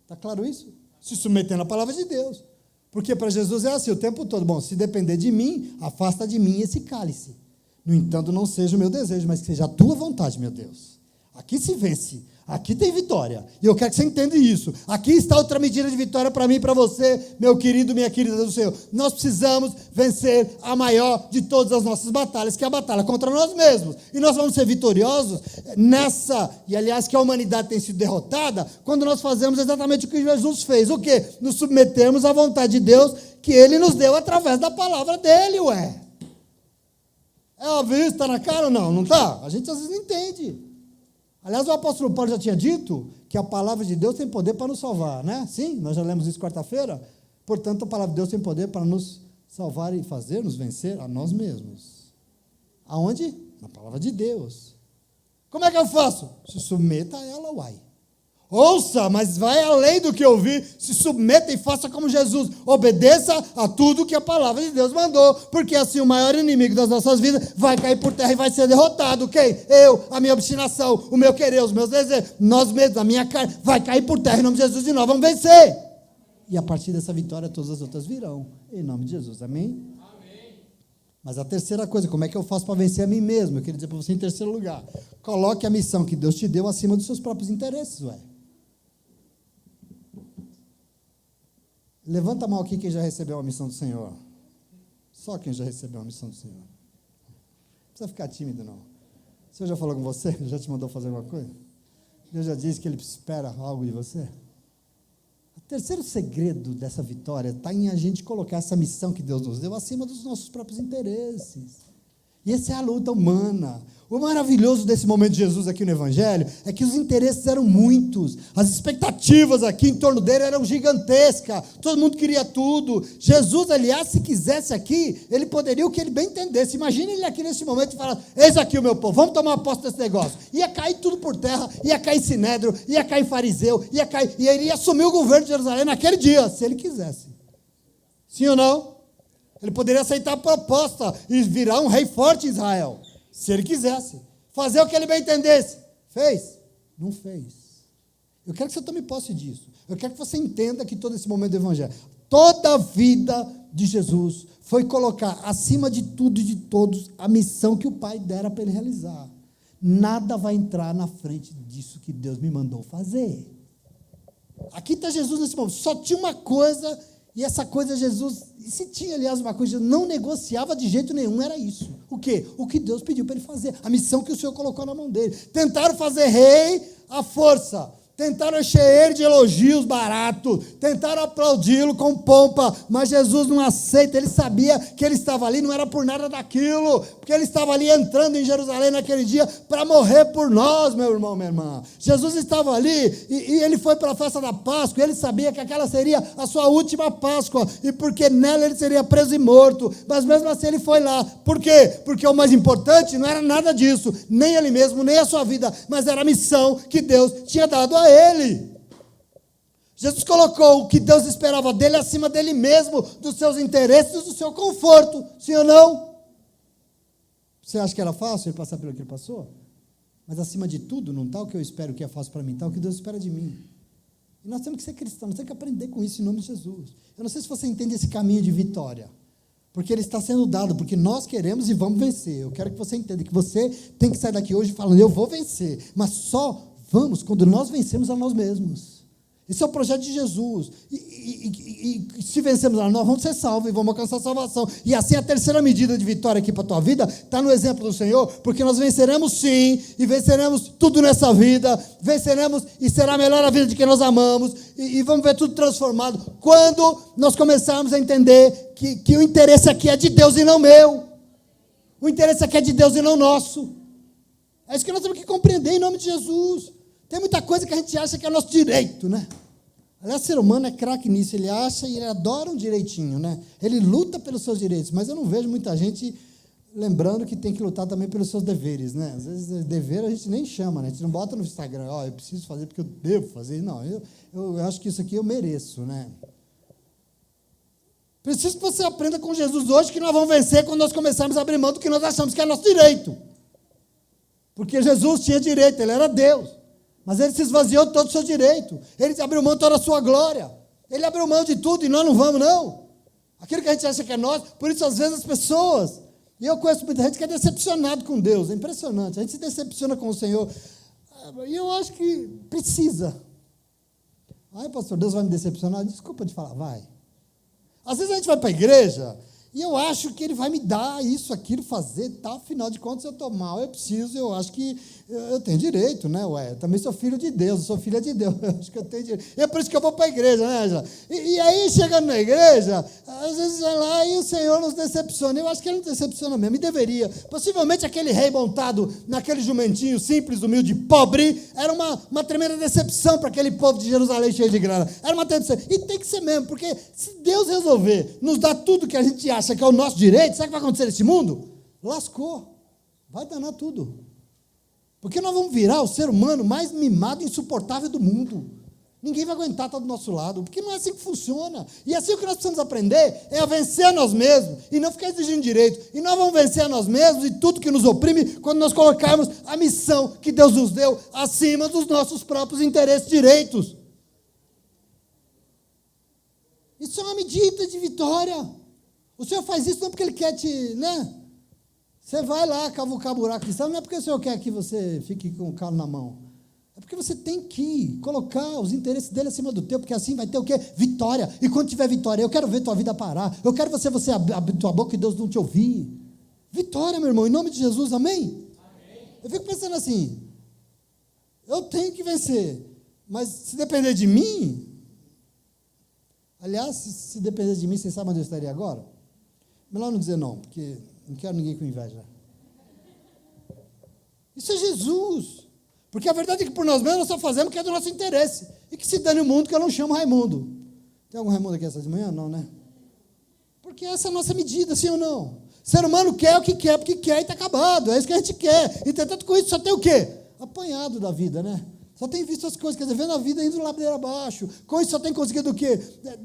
Está claro isso? Se submetendo à palavra de Deus. Porque para Jesus é assim o tempo todo. Bom, se depender de mim, afasta de mim esse cálice. No entanto, não seja o meu desejo, mas que seja a tua vontade, meu Deus. Aqui se vence, aqui tem vitória. E eu quero que você entenda isso. Aqui está outra medida de vitória para mim e para você, meu querido, minha querida do Senhor. Nós precisamos vencer a maior de todas as nossas batalhas, que é a batalha contra nós mesmos. E nós vamos ser vitoriosos nessa, e aliás que a humanidade tem sido derrotada, quando nós fazemos exatamente o que Jesus fez. O quê? Nos submetemos à vontade de Deus, que Ele nos deu através da palavra dEle, ué. É óbvio isso? Está na cara ou não? Não está? A gente às vezes não entende. Aliás, o apóstolo Paulo já tinha dito que a palavra de Deus tem poder para nos salvar, né? Sim, nós já lemos isso quarta-feira. Portanto, a palavra de Deus tem poder para nos salvar e fazer-nos vencer a nós mesmos. Aonde? Na palavra de Deus. Como é que eu faço? Se submeta a ela, uai. Ouça, mas vai além do que ouvir, se submeta e faça como Jesus, obedeça a tudo que a palavra de Deus mandou, porque assim o maior inimigo das nossas vidas vai cair por terra e vai ser derrotado. Quem? Eu, a minha obstinação, o meu querer, os meus desejos, nós mesmos, a minha carne, vai cair por terra em nome de Jesus e nós vamos vencer. E a partir dessa vitória todas as outras virão, em nome de Jesus, amém? Mas a terceira coisa, como é que eu faço para vencer a mim mesmo? Eu queria dizer para você em terceiro lugar, coloque a missão que Deus te deu acima dos seus próprios interesses, ué. Levanta a mão aqui quem já recebeu a missão do Senhor. Só quem já recebeu a missão do Senhor. Não precisa ficar tímido, não. O Senhor já falou com você? Já te mandou fazer alguma coisa? Deus já disse que Ele espera algo de você? O terceiro segredo dessa vitória está em a gente colocar essa missão que Deus nos deu acima dos nossos próprios interesses. E essa é a luta humana. O maravilhoso desse momento de Jesus aqui no Evangelho é que os interesses eram muitos, as expectativas aqui em torno dele eram gigantescas, todo mundo queria tudo. Jesus, aliás, se quisesse aqui, ele poderia o que ele bem entendesse. Imagina ele aqui nesse momento e falar: eis aqui o meu povo, vamos tomar posse desse negócio. Ia cair tudo por terra, ia cair sinédrio, ia cair fariseu, e ele ia assumir o governo de Jerusalém naquele dia, se ele quisesse. Sim ou não? Ele poderia aceitar a proposta e virar um rei forte em Israel, se ele quisesse. Fazer o que ele bem entendesse. Fez? Não fez. Eu quero que você tome posse disso. Eu quero que você entenda que todo esse momento do Evangelho, toda a vida de Jesus foi colocar acima de tudo e de todos a missão que o Pai dera para ele realizar. Nada vai entrar na frente disso que Deus me mandou fazer. Aqui está Jesus nesse momento. Só tinha uma coisa. E essa coisa Jesus, e se tinha, aliás, uma coisa, não negociava de jeito nenhum, era isso. O quê? O que Deus pediu para ele fazer, a missão que o Senhor colocou na mão dele. Tentaram fazer rei à força, tentaram encher ele de elogios baratos, tentaram aplaudi-lo com pompa, mas Jesus não aceita. Ele sabia que ele estava ali, não era por nada daquilo, porque ele estava ali entrando em Jerusalém naquele dia para morrer por nós, meu irmão, minha irmã. Jesus estava ali e ele foi para a festa da Páscoa, e ele sabia que aquela seria a sua última Páscoa, e porque nela ele seria preso e morto, mas mesmo assim ele foi lá. Por quê? Porque o mais importante não era nada disso, nem ele mesmo, nem a sua vida, mas era a missão que Deus tinha dado a ele. Jesus colocou o que Deus esperava dele acima dele mesmo, dos seus interesses, do seu conforto, sim ou não? Você acha que era fácil ele passar pelo que ele passou? Mas acima de tudo, não está o que eu espero que é fácil para mim, está o que Deus espera de mim. E nós temos que ser cristãos, nós temos que aprender com isso em nome de Jesus. Eu não sei se você entende esse caminho de vitória, porque ele está sendo dado, porque nós queremos e vamos vencer. Eu quero que você entenda que você tem que sair daqui hoje falando: eu vou vencer, mas só vamos quando nós vencemos a nós mesmos. Esse é o projeto de Jesus. E se vencermos, nós vamos ser salvos e vamos alcançar a salvação. E assim a terceira medida de vitória aqui para a tua vida está no exemplo do Senhor, porque nós venceremos sim, e venceremos tudo nessa vida, venceremos e será melhor a vida de quem nós amamos, e vamos ver tudo transformado, quando nós começarmos a entender que o interesse aqui é de Deus e não meu. O interesse aqui é de Deus e não nosso. É isso que nós temos que compreender em nome de Jesus. Tem muita coisa que a gente acha que é nosso direito, né? Aliás, o ser humano é craque nisso, ele acha e ele adora um direitinho, né? Ele luta pelos seus direitos, mas eu não vejo muita gente lembrando que tem que lutar também pelos seus deveres, né? Às vezes, dever a gente nem chama, né? A gente não bota no Instagram, eu preciso fazer porque eu devo fazer. Não, eu acho que isso aqui eu mereço, né? Preciso que você aprenda com Jesus hoje que nós vamos vencer quando nós começarmos a abrir mão do que nós achamos que é nosso direito. Porque Jesus tinha direito, ele era Deus. Mas ele se esvaziou de todo o seu direito. Ele abriu mão de toda a sua glória. Ele abriu mão de tudo e nós não vamos, não. Aquilo que a gente acha que é nosso. Por isso, às vezes, as pessoas... E eu conheço muita gente que é decepcionado com Deus. É impressionante. A gente se decepciona com o Senhor. E eu acho que precisa. Ai, pastor, Deus vai me decepcionar? Desculpa de falar, vai. Às vezes a gente vai para a igreja... E eu acho que ele vai me dar isso, aquilo, fazer, tal. Afinal de contas, eu estou mal, eu acho que eu tenho direito, né? Eu também sou filho de Deus, eu sou filha de Deus, eu acho que eu tenho direito. E é por isso que eu vou para a igreja, né, Angela? E aí, chegando na igreja, às vezes vai lá e o Senhor nos decepciona. Eu acho que ele não decepciona mesmo, e deveria. Possivelmente aquele rei montado naquele jumentinho simples, humilde, pobre, era uma tremenda decepção para aquele povo de Jerusalém cheio de grana. Era uma decepção. E tem que ser mesmo, porque se Deus resolver nos dar tudo que a gente acha que é o nosso direito, sabe o que vai acontecer nesse mundo? Lascou. Vai danar tudo. Porque nós vamos virar o ser humano mais mimado e insuportável do mundo. Ninguém vai aguentar estar do nosso lado, porque não é assim que funciona. E assim o que nós precisamos aprender é a vencer a nós mesmos e não ficar exigindo direito. E nós vamos vencer a nós mesmos e tudo que nos oprime quando nós colocarmos a missão que Deus nos deu acima dos nossos próprios interesses e direitos. Isso é uma medida de vitória. O Senhor faz isso não porque Ele quer te, né? Você vai lá cavucar buraco de sal, não é porque o Senhor quer que você fique com o calo na mão. É porque você tem que colocar os interesses dele acima do teu, porque assim vai ter o quê? Vitória. E quando tiver vitória, eu quero ver tua vida parar. Eu quero você abrir tua boca e Deus não te ouvir. Vitória, meu irmão, em nome de Jesus, amém? Amém. Eu fico pensando assim, eu tenho que vencer, mas se depender de mim, aliás, se depender de mim, vocês sabem onde eu estaria agora? Melhor não dizer não, porque não quero ninguém com inveja. Isso é Jesus. Porque a verdade é que por nós mesmos nós só fazemos o que é do nosso interesse. E que se dane o mundo, que eu não chamo Raimundo. Tem algum Raimundo aqui essa de manhã? Não, né? Porque essa é a nossa medida, sim ou não? O ser humano quer o que quer, porque quer e está acabado. É isso que a gente quer. E tentando com isso só tem o quê? Apanhado da vida, né? Só tem visto as coisas, quer dizer, vendo a vida indo ladeira abaixo. Com isso só tem conseguido o quê?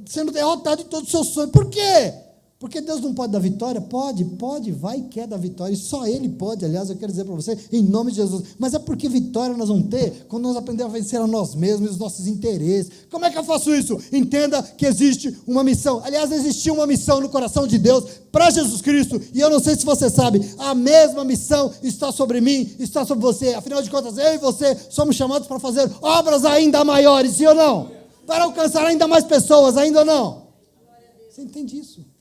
Sendo derrotado de todos os seus sonhos. Por quê? Porque Deus não pode dar vitória? Pode, vai e quer dar vitória, e só Ele pode, aliás, eu quero dizer para você, em nome de Jesus, mas é porque vitória nós vamos ter quando nós aprendemos a vencer a nós mesmos e os nossos interesses. Como é que eu faço isso? Entenda que existe uma missão, aliás, existiu uma missão no coração de Deus para Jesus Cristo, e eu não sei se você sabe, a mesma missão está sobre mim, está sobre você, afinal de contas, eu e você somos chamados para fazer obras ainda maiores, sim ou não? Para alcançar ainda mais pessoas, ainda ou não? Você entende isso?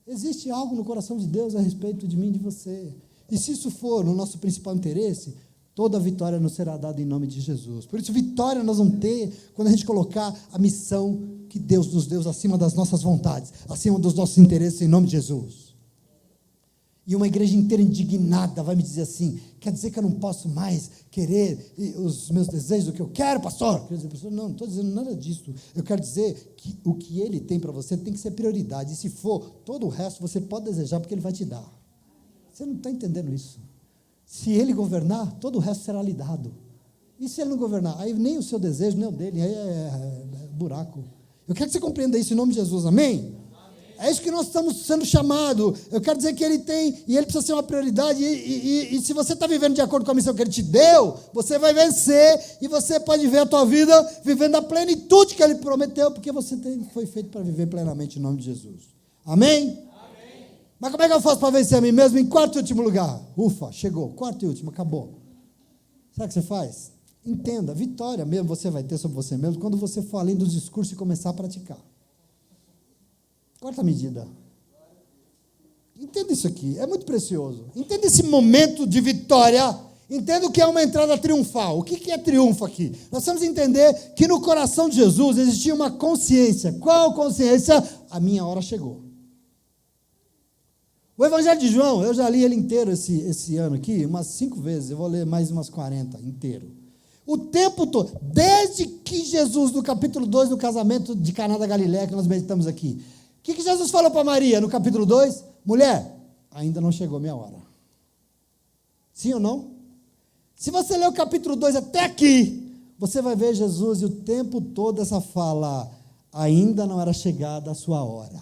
Existe algo no coração de Deus a respeito de mim e de você. E se isso for no nosso principal interesse, toda vitória nos será dada em nome de Jesus. Por isso, vitória nós vamos ter quando a gente colocar a missão que Deus nos deu acima das nossas vontades, acima dos nossos interesses, em nome de Jesus. E uma igreja inteira indignada vai me dizer assim, quer dizer que eu não posso mais querer os meus desejos, o que eu quero, pastor? Quer dizer, pastor, não estou dizendo nada disso. Eu quero dizer que o que Ele tem para você tem que ser prioridade. E se for, todo o resto você pode desejar, porque Ele vai te dar. Você não está entendendo isso. Se Ele governar, todo o resto será lhe dado. E se Ele não governar? Aí nem o seu desejo, nem o dele, aí é buraco. Eu quero que você compreenda isso em nome de Jesus, amém? É isso que nós estamos sendo chamados. Eu quero dizer que Ele tem, e Ele precisa ser uma prioridade, e se você está vivendo de acordo com a missão que Ele te deu, você vai vencer, e você pode ver a tua vida vivendo a plenitude que Ele prometeu, porque você foi feito para viver plenamente em nome de Jesus. Amém? Amém. Mas como é que eu faço para vencer a mim mesmo? Em quarto e último lugar. Ufa, chegou, quarto e último, acabou. Sabe o que você faz? Entenda, vitória mesmo você vai ter sobre você mesmo quando você for além dos discursos e começar a praticar. Quarta medida. Entenda isso aqui, é muito precioso. Entenda esse momento de vitória. Entenda o que é uma entrada triunfal. O que é triunfo aqui? Nós vamos entender que no coração de Jesus existia uma consciência. Qual consciência? A minha hora chegou. O Evangelho de João, eu já li ele inteiro esse ano aqui, umas 5 vezes. Eu vou ler mais umas 40 inteiro. O tempo todo, desde que Jesus, no capítulo 2 do casamento de Caná da Galileia, que nós meditamos aqui, o que Jesus falou para Maria no capítulo 2? Mulher, ainda não chegou a minha hora. Sim ou não? Se você ler o capítulo 2 até aqui, você vai ver Jesus e o tempo todo essa fala, ainda não era chegada a sua hora.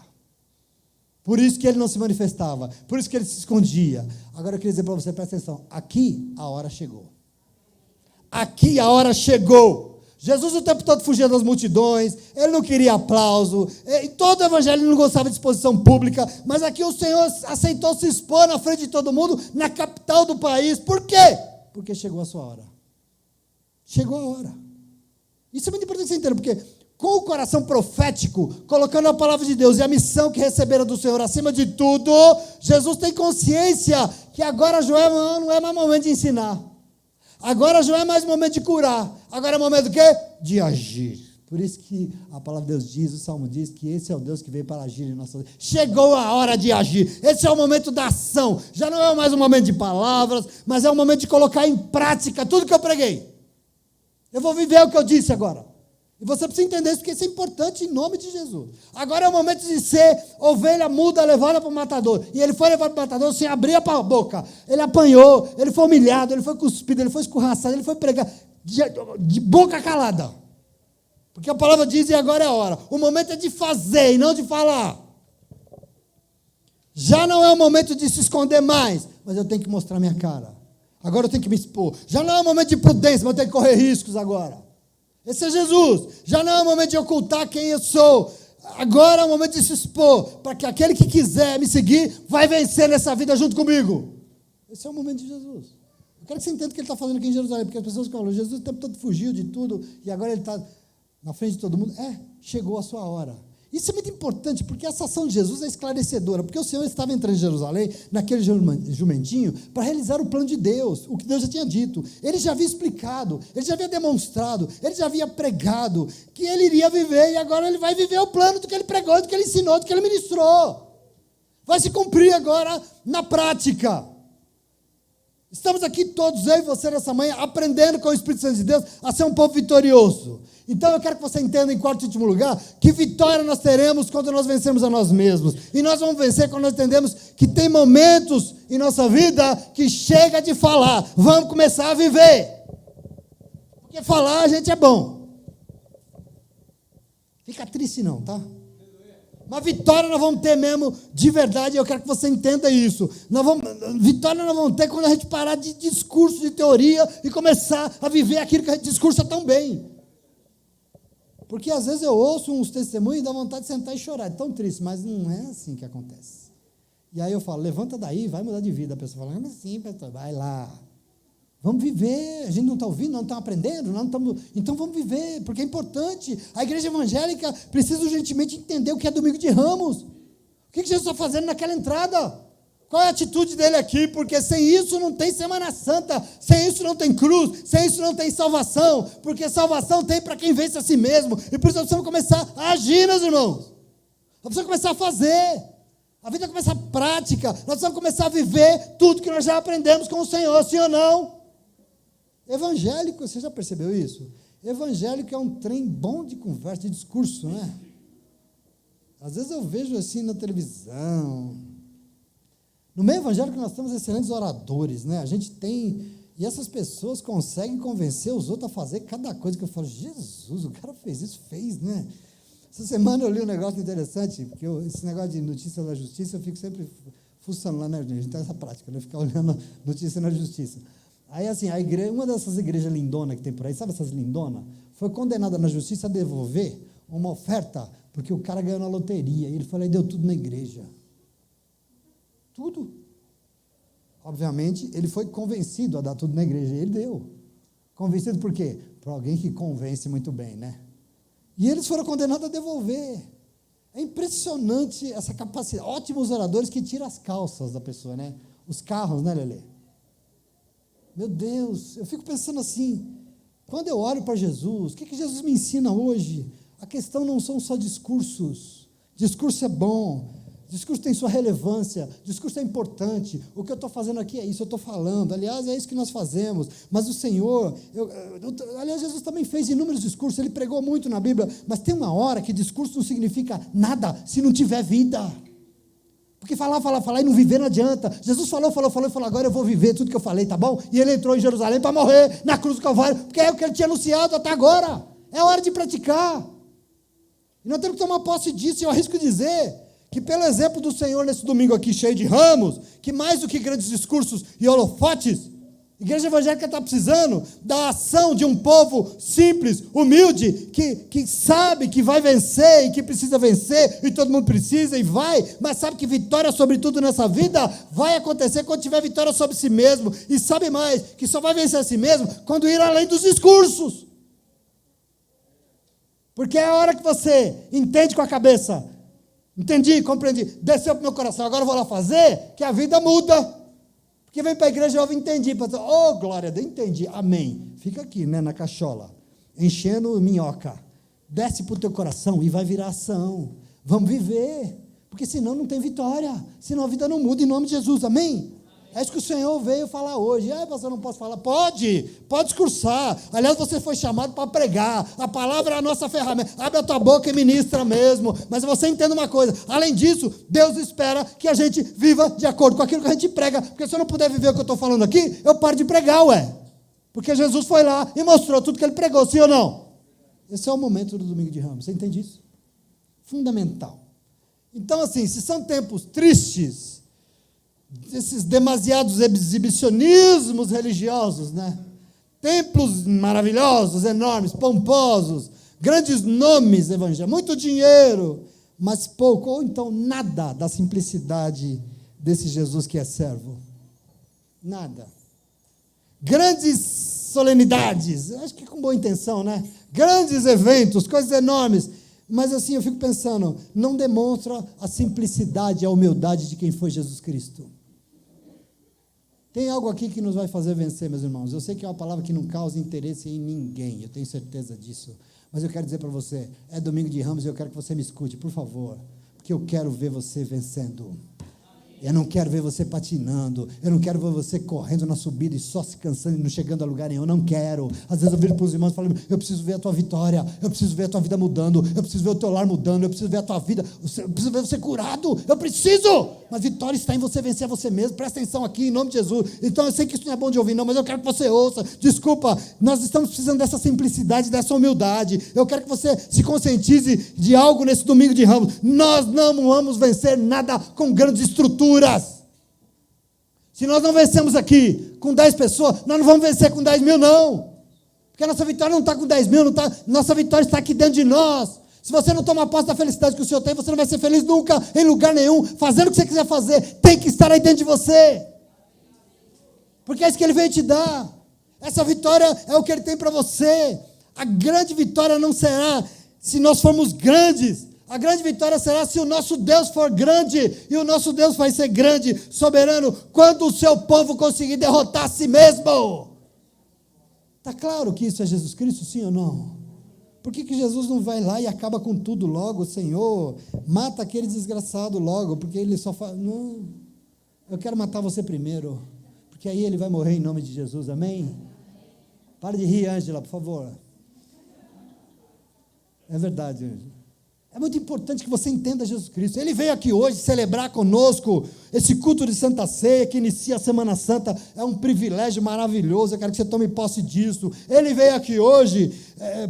Por isso que ele não se manifestava, por isso que ele se escondia. Agora eu queria dizer para você, presta atenção, aqui a hora chegou. Aqui a hora chegou. Jesus o tempo todo fugia das multidões, ele não queria aplauso, em todo o evangelho ele não gostava de exposição pública, mas aqui o Senhor aceitou se expor na frente de todo mundo, na capital do país. Por quê? Porque chegou a sua hora. Chegou a hora. Isso é muito importante você entender, porque com o coração profético, colocando a palavra de Deus e a missão que receberam do Senhor acima de tudo, Jesus tem consciência que agora Joel não é mais momento de ensinar. Agora já não é mais momento de curar. Agora é momento do quê? De agir. Por isso que a palavra de Deus diz, o Salmo diz, que esse é o Deus que veio para agir em nossa vida. Chegou a hora de agir. Esse é o momento da ação. Já não é mais um momento de palavras, mas é o momento de colocar em prática tudo que eu preguei. Eu vou viver o que eu disse agora. E você precisa entender isso, porque isso é importante em nome de Jesus. Agora é o momento de ser ovelha muda levada para o matador. E ele foi levado para o matador sem abrir a boca. Ele apanhou, ele foi humilhado, ele foi cuspido, ele foi escorraçado, ele foi pregado de boca calada. Porque a palavra diz, e agora é a hora. O momento é de fazer e não de falar. Já não é o momento de se esconder mais, mas eu tenho que mostrar minha cara. Agora eu tenho que me expor. Já não é o momento de prudência, mas eu tenho que correr riscos agora. Esse é Jesus. Já não é o momento de ocultar quem eu sou. Agora é o momento de se expor, para que aquele que quiser me seguir, vai vencer nessa vida junto comigo. Esse é o momento de Jesus. Eu quero que você entenda o que ele está fazendo aqui em Jerusalém, porque as pessoas falam, Jesus o tempo todo fugiu de tudo, e agora ele está na frente de todo mundo. Chegou a sua hora. Isso é muito importante, porque essa ação de Jesus é esclarecedora, porque o Senhor estava entrando em Jerusalém, naquele jumentinho, para realizar o plano de Deus, o que Deus já tinha dito. Ele já havia explicado, ele já havia demonstrado, ele já havia pregado, que ele iria viver, e agora ele vai viver o plano do que ele pregou, do que ele ensinou, do que ele ministrou. Vai se cumprir agora na prática. Estamos aqui todos, eu e você nessa manhã, aprendendo com o Espírito Santo de Deus a ser um povo vitorioso. Então eu quero que você entenda, em quarto e último lugar, que vitória nós teremos quando nós vencermos a nós mesmos. E nós vamos vencer quando nós entendemos que tem momentos em nossa vida que chega de falar. Vamos começar a viver. Porque falar a gente é bom. Fica triste não, tá? Uma vitória nós vamos ter mesmo de verdade, eu quero que você entenda isso. Vitória nós vamos ter quando a gente parar de discurso, de teoria e começar a viver aquilo que a gente discursa tão bem. Porque às vezes eu ouço uns testemunhos e dá vontade de sentar e chorar, é tão triste, mas não é assim que acontece. E aí eu falo, levanta daí, vai mudar de vida. A pessoa fala, mas sim, pastor, vai lá. Vamos viver, a gente não está ouvindo, não está aprendendo, não estamos, então vamos viver, porque é importante. A igreja evangélica precisa urgentemente entender o que é domingo de Ramos. O que Jesus está fazendo naquela entrada? Qual é a atitude dele aqui? Porque sem isso não tem Semana Santa, sem isso não tem cruz, sem isso não tem salvação, porque salvação tem para quem vence a si mesmo, e por isso nós precisamos começar a agir, meus irmãos. Nós precisamos começar a fazer, a vida começa a prática, nós precisamos começar a viver tudo que nós já aprendemos com o Senhor, sim ou não? Evangélico, você já percebeu isso? Evangélico é um trem bom de conversa, de discurso, né? Às vezes eu vejo assim na televisão. No meio evangélico nós temos excelentes oradores, né? A gente tem, e essas pessoas conseguem convencer os outros a fazer cada coisa que eu falo, Jesus, o cara fez isso, né? Essa semana eu li um negócio interessante, porque esse negócio de notícia da justiça, eu fico sempre fuçando lá, né? A gente tem essa prática, né? Ficar olhando notícia na justiça. Aí assim, a igreja, uma dessas igrejas lindonas que tem por aí, sabe essas lindonas? Foi condenada na justiça a devolver uma oferta, porque o cara ganhou na loteria, e ele falou, e deu tudo na igreja. Tudo. Obviamente, ele foi convencido a dar tudo na igreja, e ele deu. Convencido por quê? Por alguém que convence muito bem, né? E eles foram condenados a devolver. É impressionante essa capacidade. Ótimos oradores que tiram as calças da pessoa, né? Os carros, né, Lelê? Meu Deus, eu fico pensando assim, quando eu olho para Jesus, o que Jesus me ensina hoje? A questão não são só discursos. Discurso é bom, discurso tem sua relevância, discurso é importante. O que eu estou fazendo aqui é isso, eu estou falando. Aliás, é isso que nós fazemos. Mas o Senhor, aliás, Jesus também fez inúmeros discursos, ele pregou muito na Bíblia, mas tem uma hora que discurso não significa nada se não tiver vida. Porque falar e não viver não adianta. Jesus falou, e falou, agora eu vou viver tudo que eu falei, tá bom? E ele entrou em Jerusalém para morrer na cruz do Calvário, porque é o que ele tinha anunciado até agora. É hora de praticar. E nós temos que tomar posse disso, e eu arrisco dizer que pelo exemplo do Senhor nesse domingo aqui, cheio de ramos, que mais do que grandes discursos e holofotes, a igreja evangélica está precisando da ação de um povo simples, humilde, que sabe que vai vencer e que precisa vencer, e todo mundo precisa e vai, mas sabe que vitória sobre tudo nessa vida vai acontecer quando tiver vitória sobre si mesmo, e sabe mais, que só vai vencer a si mesmo quando ir além dos discursos. Porque é a hora que você entende com a cabeça, entendi, compreendi, desceu para o meu coração, agora eu vou lá fazer, que a vida muda. Porque vem para a igreja e ouve, entendi, pastor. Oh, glória a Deus, entendi, amém. Fica aqui, né, na cachola, enchendo minhoca. Desce para o teu coração e vai virar ação. Vamos viver, porque senão não tem vitória, senão a vida não muda, em nome de Jesus, amém? É isso que o Senhor veio falar hoje. Pastor, não posso falar? Pode discursar. Aliás, você foi chamado para pregar. A palavra é a nossa ferramenta. Abre a tua boca e ministra mesmo. Mas você entenda uma coisa, além disso, Deus espera que a gente viva de acordo com aquilo que a gente prega. Porque se eu não puder viver o que eu estou falando aqui, eu paro de pregar, Porque Jesus foi lá e mostrou tudo que ele pregou, sim ou não? Esse é o momento do domingo de Ramos. Você entende isso? Fundamental. Então, assim, se são tempos tristes, esses demasiados exibicionismos religiosos, né? Templos maravilhosos, enormes, pomposos, grandes nomes evangélicos, muito dinheiro, mas pouco, ou então nada da simplicidade desse Jesus que é servo. Nada. Grandes solenidades, acho que com boa intenção, né? Grandes eventos, coisas enormes, mas assim eu fico pensando, não demonstra a simplicidade, a humildade de quem foi Jesus Cristo. Tem algo aqui que nos vai fazer vencer, meus irmãos. Eu sei que é uma palavra que não causa interesse em ninguém, eu tenho certeza disso. Mas eu quero dizer para você, é domingo de Ramos e eu quero que você me escute, por favor. Porque eu quero ver você vencendo. Eu não quero ver você patinando, eu não quero ver você correndo na subida e só se cansando e não chegando a lugar nenhum, eu não quero. Às vezes eu viro para os irmãos e falo, eu preciso ver a tua vitória, eu preciso ver a tua vida mudando, eu preciso ver o teu lar mudando, eu preciso ver a tua vida, eu preciso ver você curado, eu preciso. Mas vitória está em você vencer você mesmo, presta atenção aqui em nome de Jesus. Então eu sei que isso não é bom de ouvir não, mas eu quero que você ouça, desculpa, nós estamos precisando dessa simplicidade, dessa humildade. Eu quero que você se conscientize de algo nesse domingo de Ramos. Nós não vamos vencer nada com grandes estruturas. Se nós não vencemos aqui com 10 pessoas, nós não vamos vencer com 10 mil, não. Porque a nossa vitória não está com 10 mil, não tá, nossa vitória está aqui dentro de nós. Se você não toma posse da felicidade que o Senhor tem, você não vai ser feliz nunca, em lugar nenhum. Fazendo o que você quiser fazer, tem que estar aí dentro de você. Porque é isso que Ele veio te dar. Essa vitória é o que Ele tem para você. A grande vitória não será se nós formos grandes. A grande vitória será se o nosso Deus for grande, e o nosso Deus vai ser grande, soberano, quando o seu povo conseguir derrotar a si mesmo. Está claro que isso é Jesus Cristo, sim ou não? Por que Jesus não vai lá e acaba com tudo logo, Senhor? Mata aquele desgraçado logo, porque ele só fala, não, eu quero matar você primeiro, porque aí ele vai morrer em nome de Jesus, amém? Para de rir, Ângela, por favor. É verdade, Ângela. É muito importante que você entenda Jesus Cristo. Ele veio aqui hoje celebrar conosco esse culto de Santa Ceia, que inicia a Semana Santa. É um privilégio maravilhoso, eu quero que você tome posse disso. Ele veio aqui hoje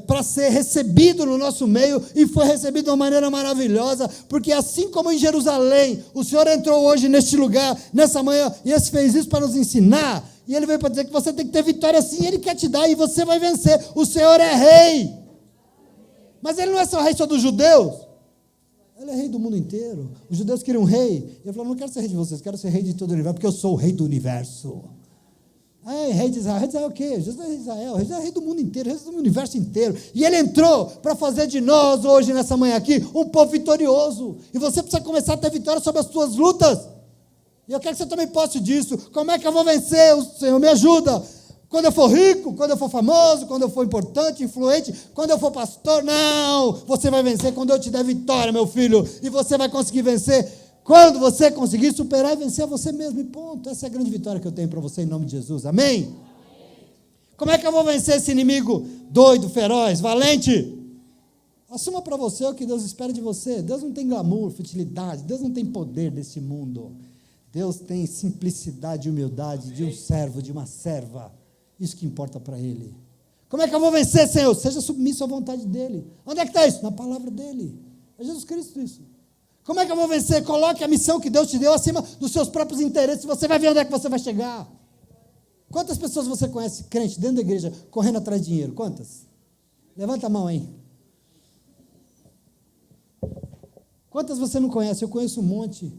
para ser recebido no nosso meio, e foi recebido de uma maneira maravilhosa, porque assim como em Jerusalém, o Senhor entrou hoje neste lugar, nessa manhã, e Ele fez isso para nos ensinar, e Ele veio para dizer que você tem que ter vitória sim, Ele quer te dar, e você vai vencer. O Senhor é rei. Mas Ele não é só rei só dos judeus, Ele é rei do mundo inteiro. Os judeus queriam um rei, Ele falou, não quero ser rei de vocês, quero ser rei de todo o universo, porque eu sou o rei do universo. Ah, é rei de Israel. Rei de Israel é o quê? Jesus é rei de Israel. Jesus é rei do mundo inteiro, rei do universo inteiro. E ele entrou para fazer de nós, hoje, nessa manhã aqui, um povo vitorioso. E você precisa começar a ter vitória sobre as suas lutas. E eu quero que você também possa disso. Como é que eu vou vencer? O Senhor me ajuda. Quando eu for rico, quando eu for famoso, quando eu for importante, influente, quando eu for pastor, não, você vai vencer quando eu te der vitória, meu filho, e você vai conseguir vencer quando você conseguir superar e vencer a você mesmo, e ponto. Essa é a grande vitória que eu tenho para você em nome de Jesus, amém? Amém? Como é que eu vou vencer esse inimigo doido, feroz, valente? Assuma para você o que Deus espera de você. Deus não tem glamour, futilidade, Deus não tem poder desse mundo, Deus tem simplicidade e humildade de um servo, de uma serva. Isso que importa para Ele. Como é que eu vou vencer, Senhor? Seja submisso à vontade dEle. Onde é que está isso? Na palavra dEle. É Jesus Cristo isso. Como é que eu vou vencer? Coloque a missão que Deus te deu acima dos seus próprios interesses. Você vai ver onde é que você vai chegar. Quantas pessoas você conhece, crente, dentro da igreja, correndo atrás de dinheiro? Quantas? Levanta a mão aí. Quantas você não conhece? Eu conheço um monte.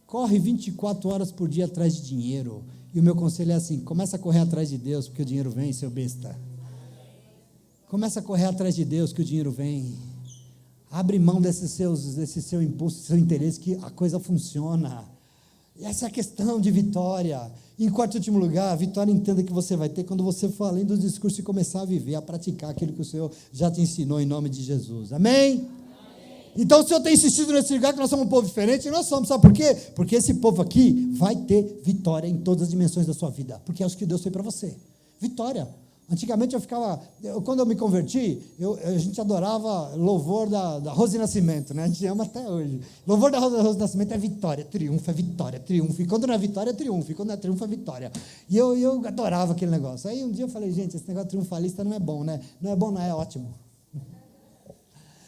Corre 24 horas por dia atrás de dinheiro. E o meu conselho é assim, começa a correr atrás de Deus, porque o dinheiro vem, seu besta. Começa a correr atrás de Deus, que o dinheiro vem. Abre mão desse seu impulso, desse seu interesse, que a coisa funciona. E essa é a questão de vitória. E em quarto e último lugar, a vitória entenda que você vai ter quando você for além dos discursos e começar a viver, a praticar aquilo que o Senhor já te ensinou em nome de Jesus. Amém? Então, o Senhor tem insistido nesse lugar que nós somos um povo diferente, e nós somos, sabe por quê? Porque esse povo aqui vai ter vitória em todas as dimensões da sua vida, porque é o que Deus fez para você, vitória. Antigamente quando eu me converti, a gente adorava louvor da Rose Nascimento, né? A gente ama até hoje. Louvor da Rose Nascimento é vitória, triunfo, é vitória, triunfo. E quando não é vitória, é triunfo. E quando não é triunfo, é vitória. E eu adorava aquele negócio. Aí um dia eu falei, gente, esse negócio triunfalista não é bom, né? Não é bom, não, é ótimo.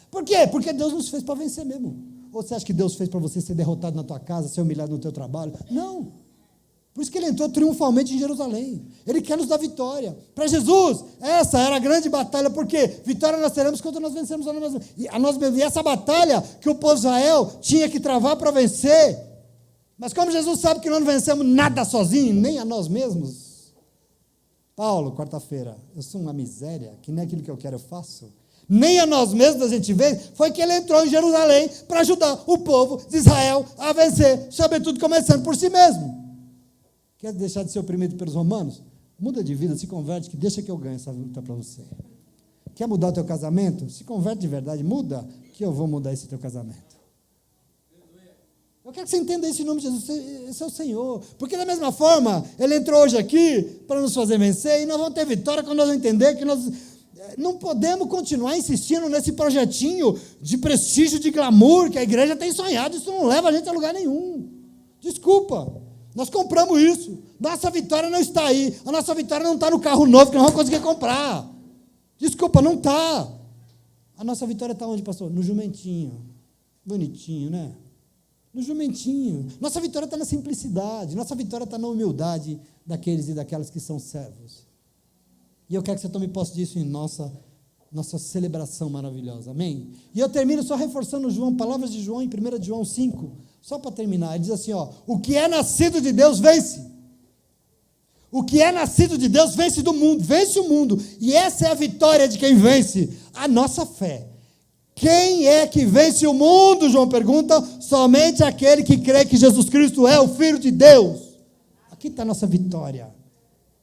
Por quê? Porque Deus nos fez para vencer mesmo. Ou você acha que Deus fez para você ser derrotado na tua casa, ser humilhado no teu trabalho? Não. Por isso que Ele entrou triunfalmente em Jerusalém. Ele quer nos dar vitória. Para Jesus, essa era a grande batalha. Por quê? Vitória nós teremos quando nós vencermos a nós mesmos. E essa batalha que o povo de Israel tinha que travar para vencer. Mas como Jesus sabe que nós não vencemos nada sozinho, nem a nós mesmos. Paulo, quarta-feira, eu sou uma miséria, que nem aquilo que eu quero eu faço. Nem a nós mesmos a gente vence, foi que ele entrou em Jerusalém para ajudar o povo de Israel a vencer, sobretudo começando por si mesmo. Quer deixar de ser oprimido pelos romanos? Muda de vida, se converte, que deixa que eu ganhe essa luta para você. Quer mudar o teu casamento? Se converte de verdade, muda, que eu vou mudar esse teu casamento. Eu quero que você entenda isso em nome de Jesus, esse é o Senhor. Porque da mesma forma, Ele entrou hoje aqui para nos fazer vencer, e nós vamos ter vitória quando nós entender que nós não podemos continuar insistindo nesse projetinho de prestígio, de glamour, que a igreja tem sonhado. Isso não leva a gente a lugar nenhum. Desculpa, nós compramos isso. Nossa vitória não está aí. A nossa vitória não está no carro novo que nós vamos conseguir comprar. Desculpa, não está. A nossa vitória está onde, pastor? No jumentinho. Bonitinho, né? No jumentinho. Nossa vitória está na simplicidade. Nossa vitória está na humildade daqueles e daquelas que são servos. E eu quero que você tome posse disso em nossa celebração maravilhosa, amém? E eu termino só reforçando João, palavras de João em 1 João 5, só para terminar, ele diz assim, o que é nascido de Deus vence. O que é nascido de Deus vence do mundo, vence o mundo, e essa é a vitória de quem vence, a nossa fé. Quem é que vence o mundo, João pergunta? Somente aquele que crê que Jesus Cristo é o Filho de Deus. Aqui está a nossa vitória.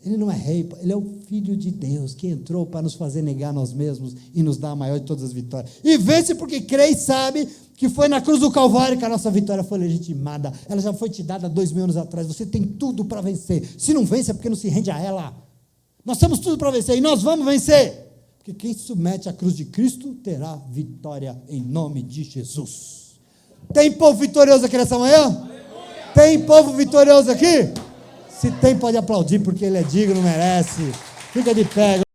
Ele não é rei, ele é o Filho de Deus, que entrou para nos fazer negar nós mesmos e nos dar a maior de todas as vitórias. E vence porque crê e sabe que foi na cruz do Calvário que a nossa vitória foi legitimada. Ela já foi te dada 2000 anos atrás. Você tem tudo para vencer. Se não vence é porque não se rende a ela. Nós temos tudo para vencer e nós vamos vencer. Porque quem se submete à cruz de Cristo terá vitória em nome de Jesus. Tem povo vitorioso aqui nessa manhã? Aleluia! Tem povo vitorioso aqui? Se tem, pode aplaudir, porque ele é digno, merece. Fica de pé.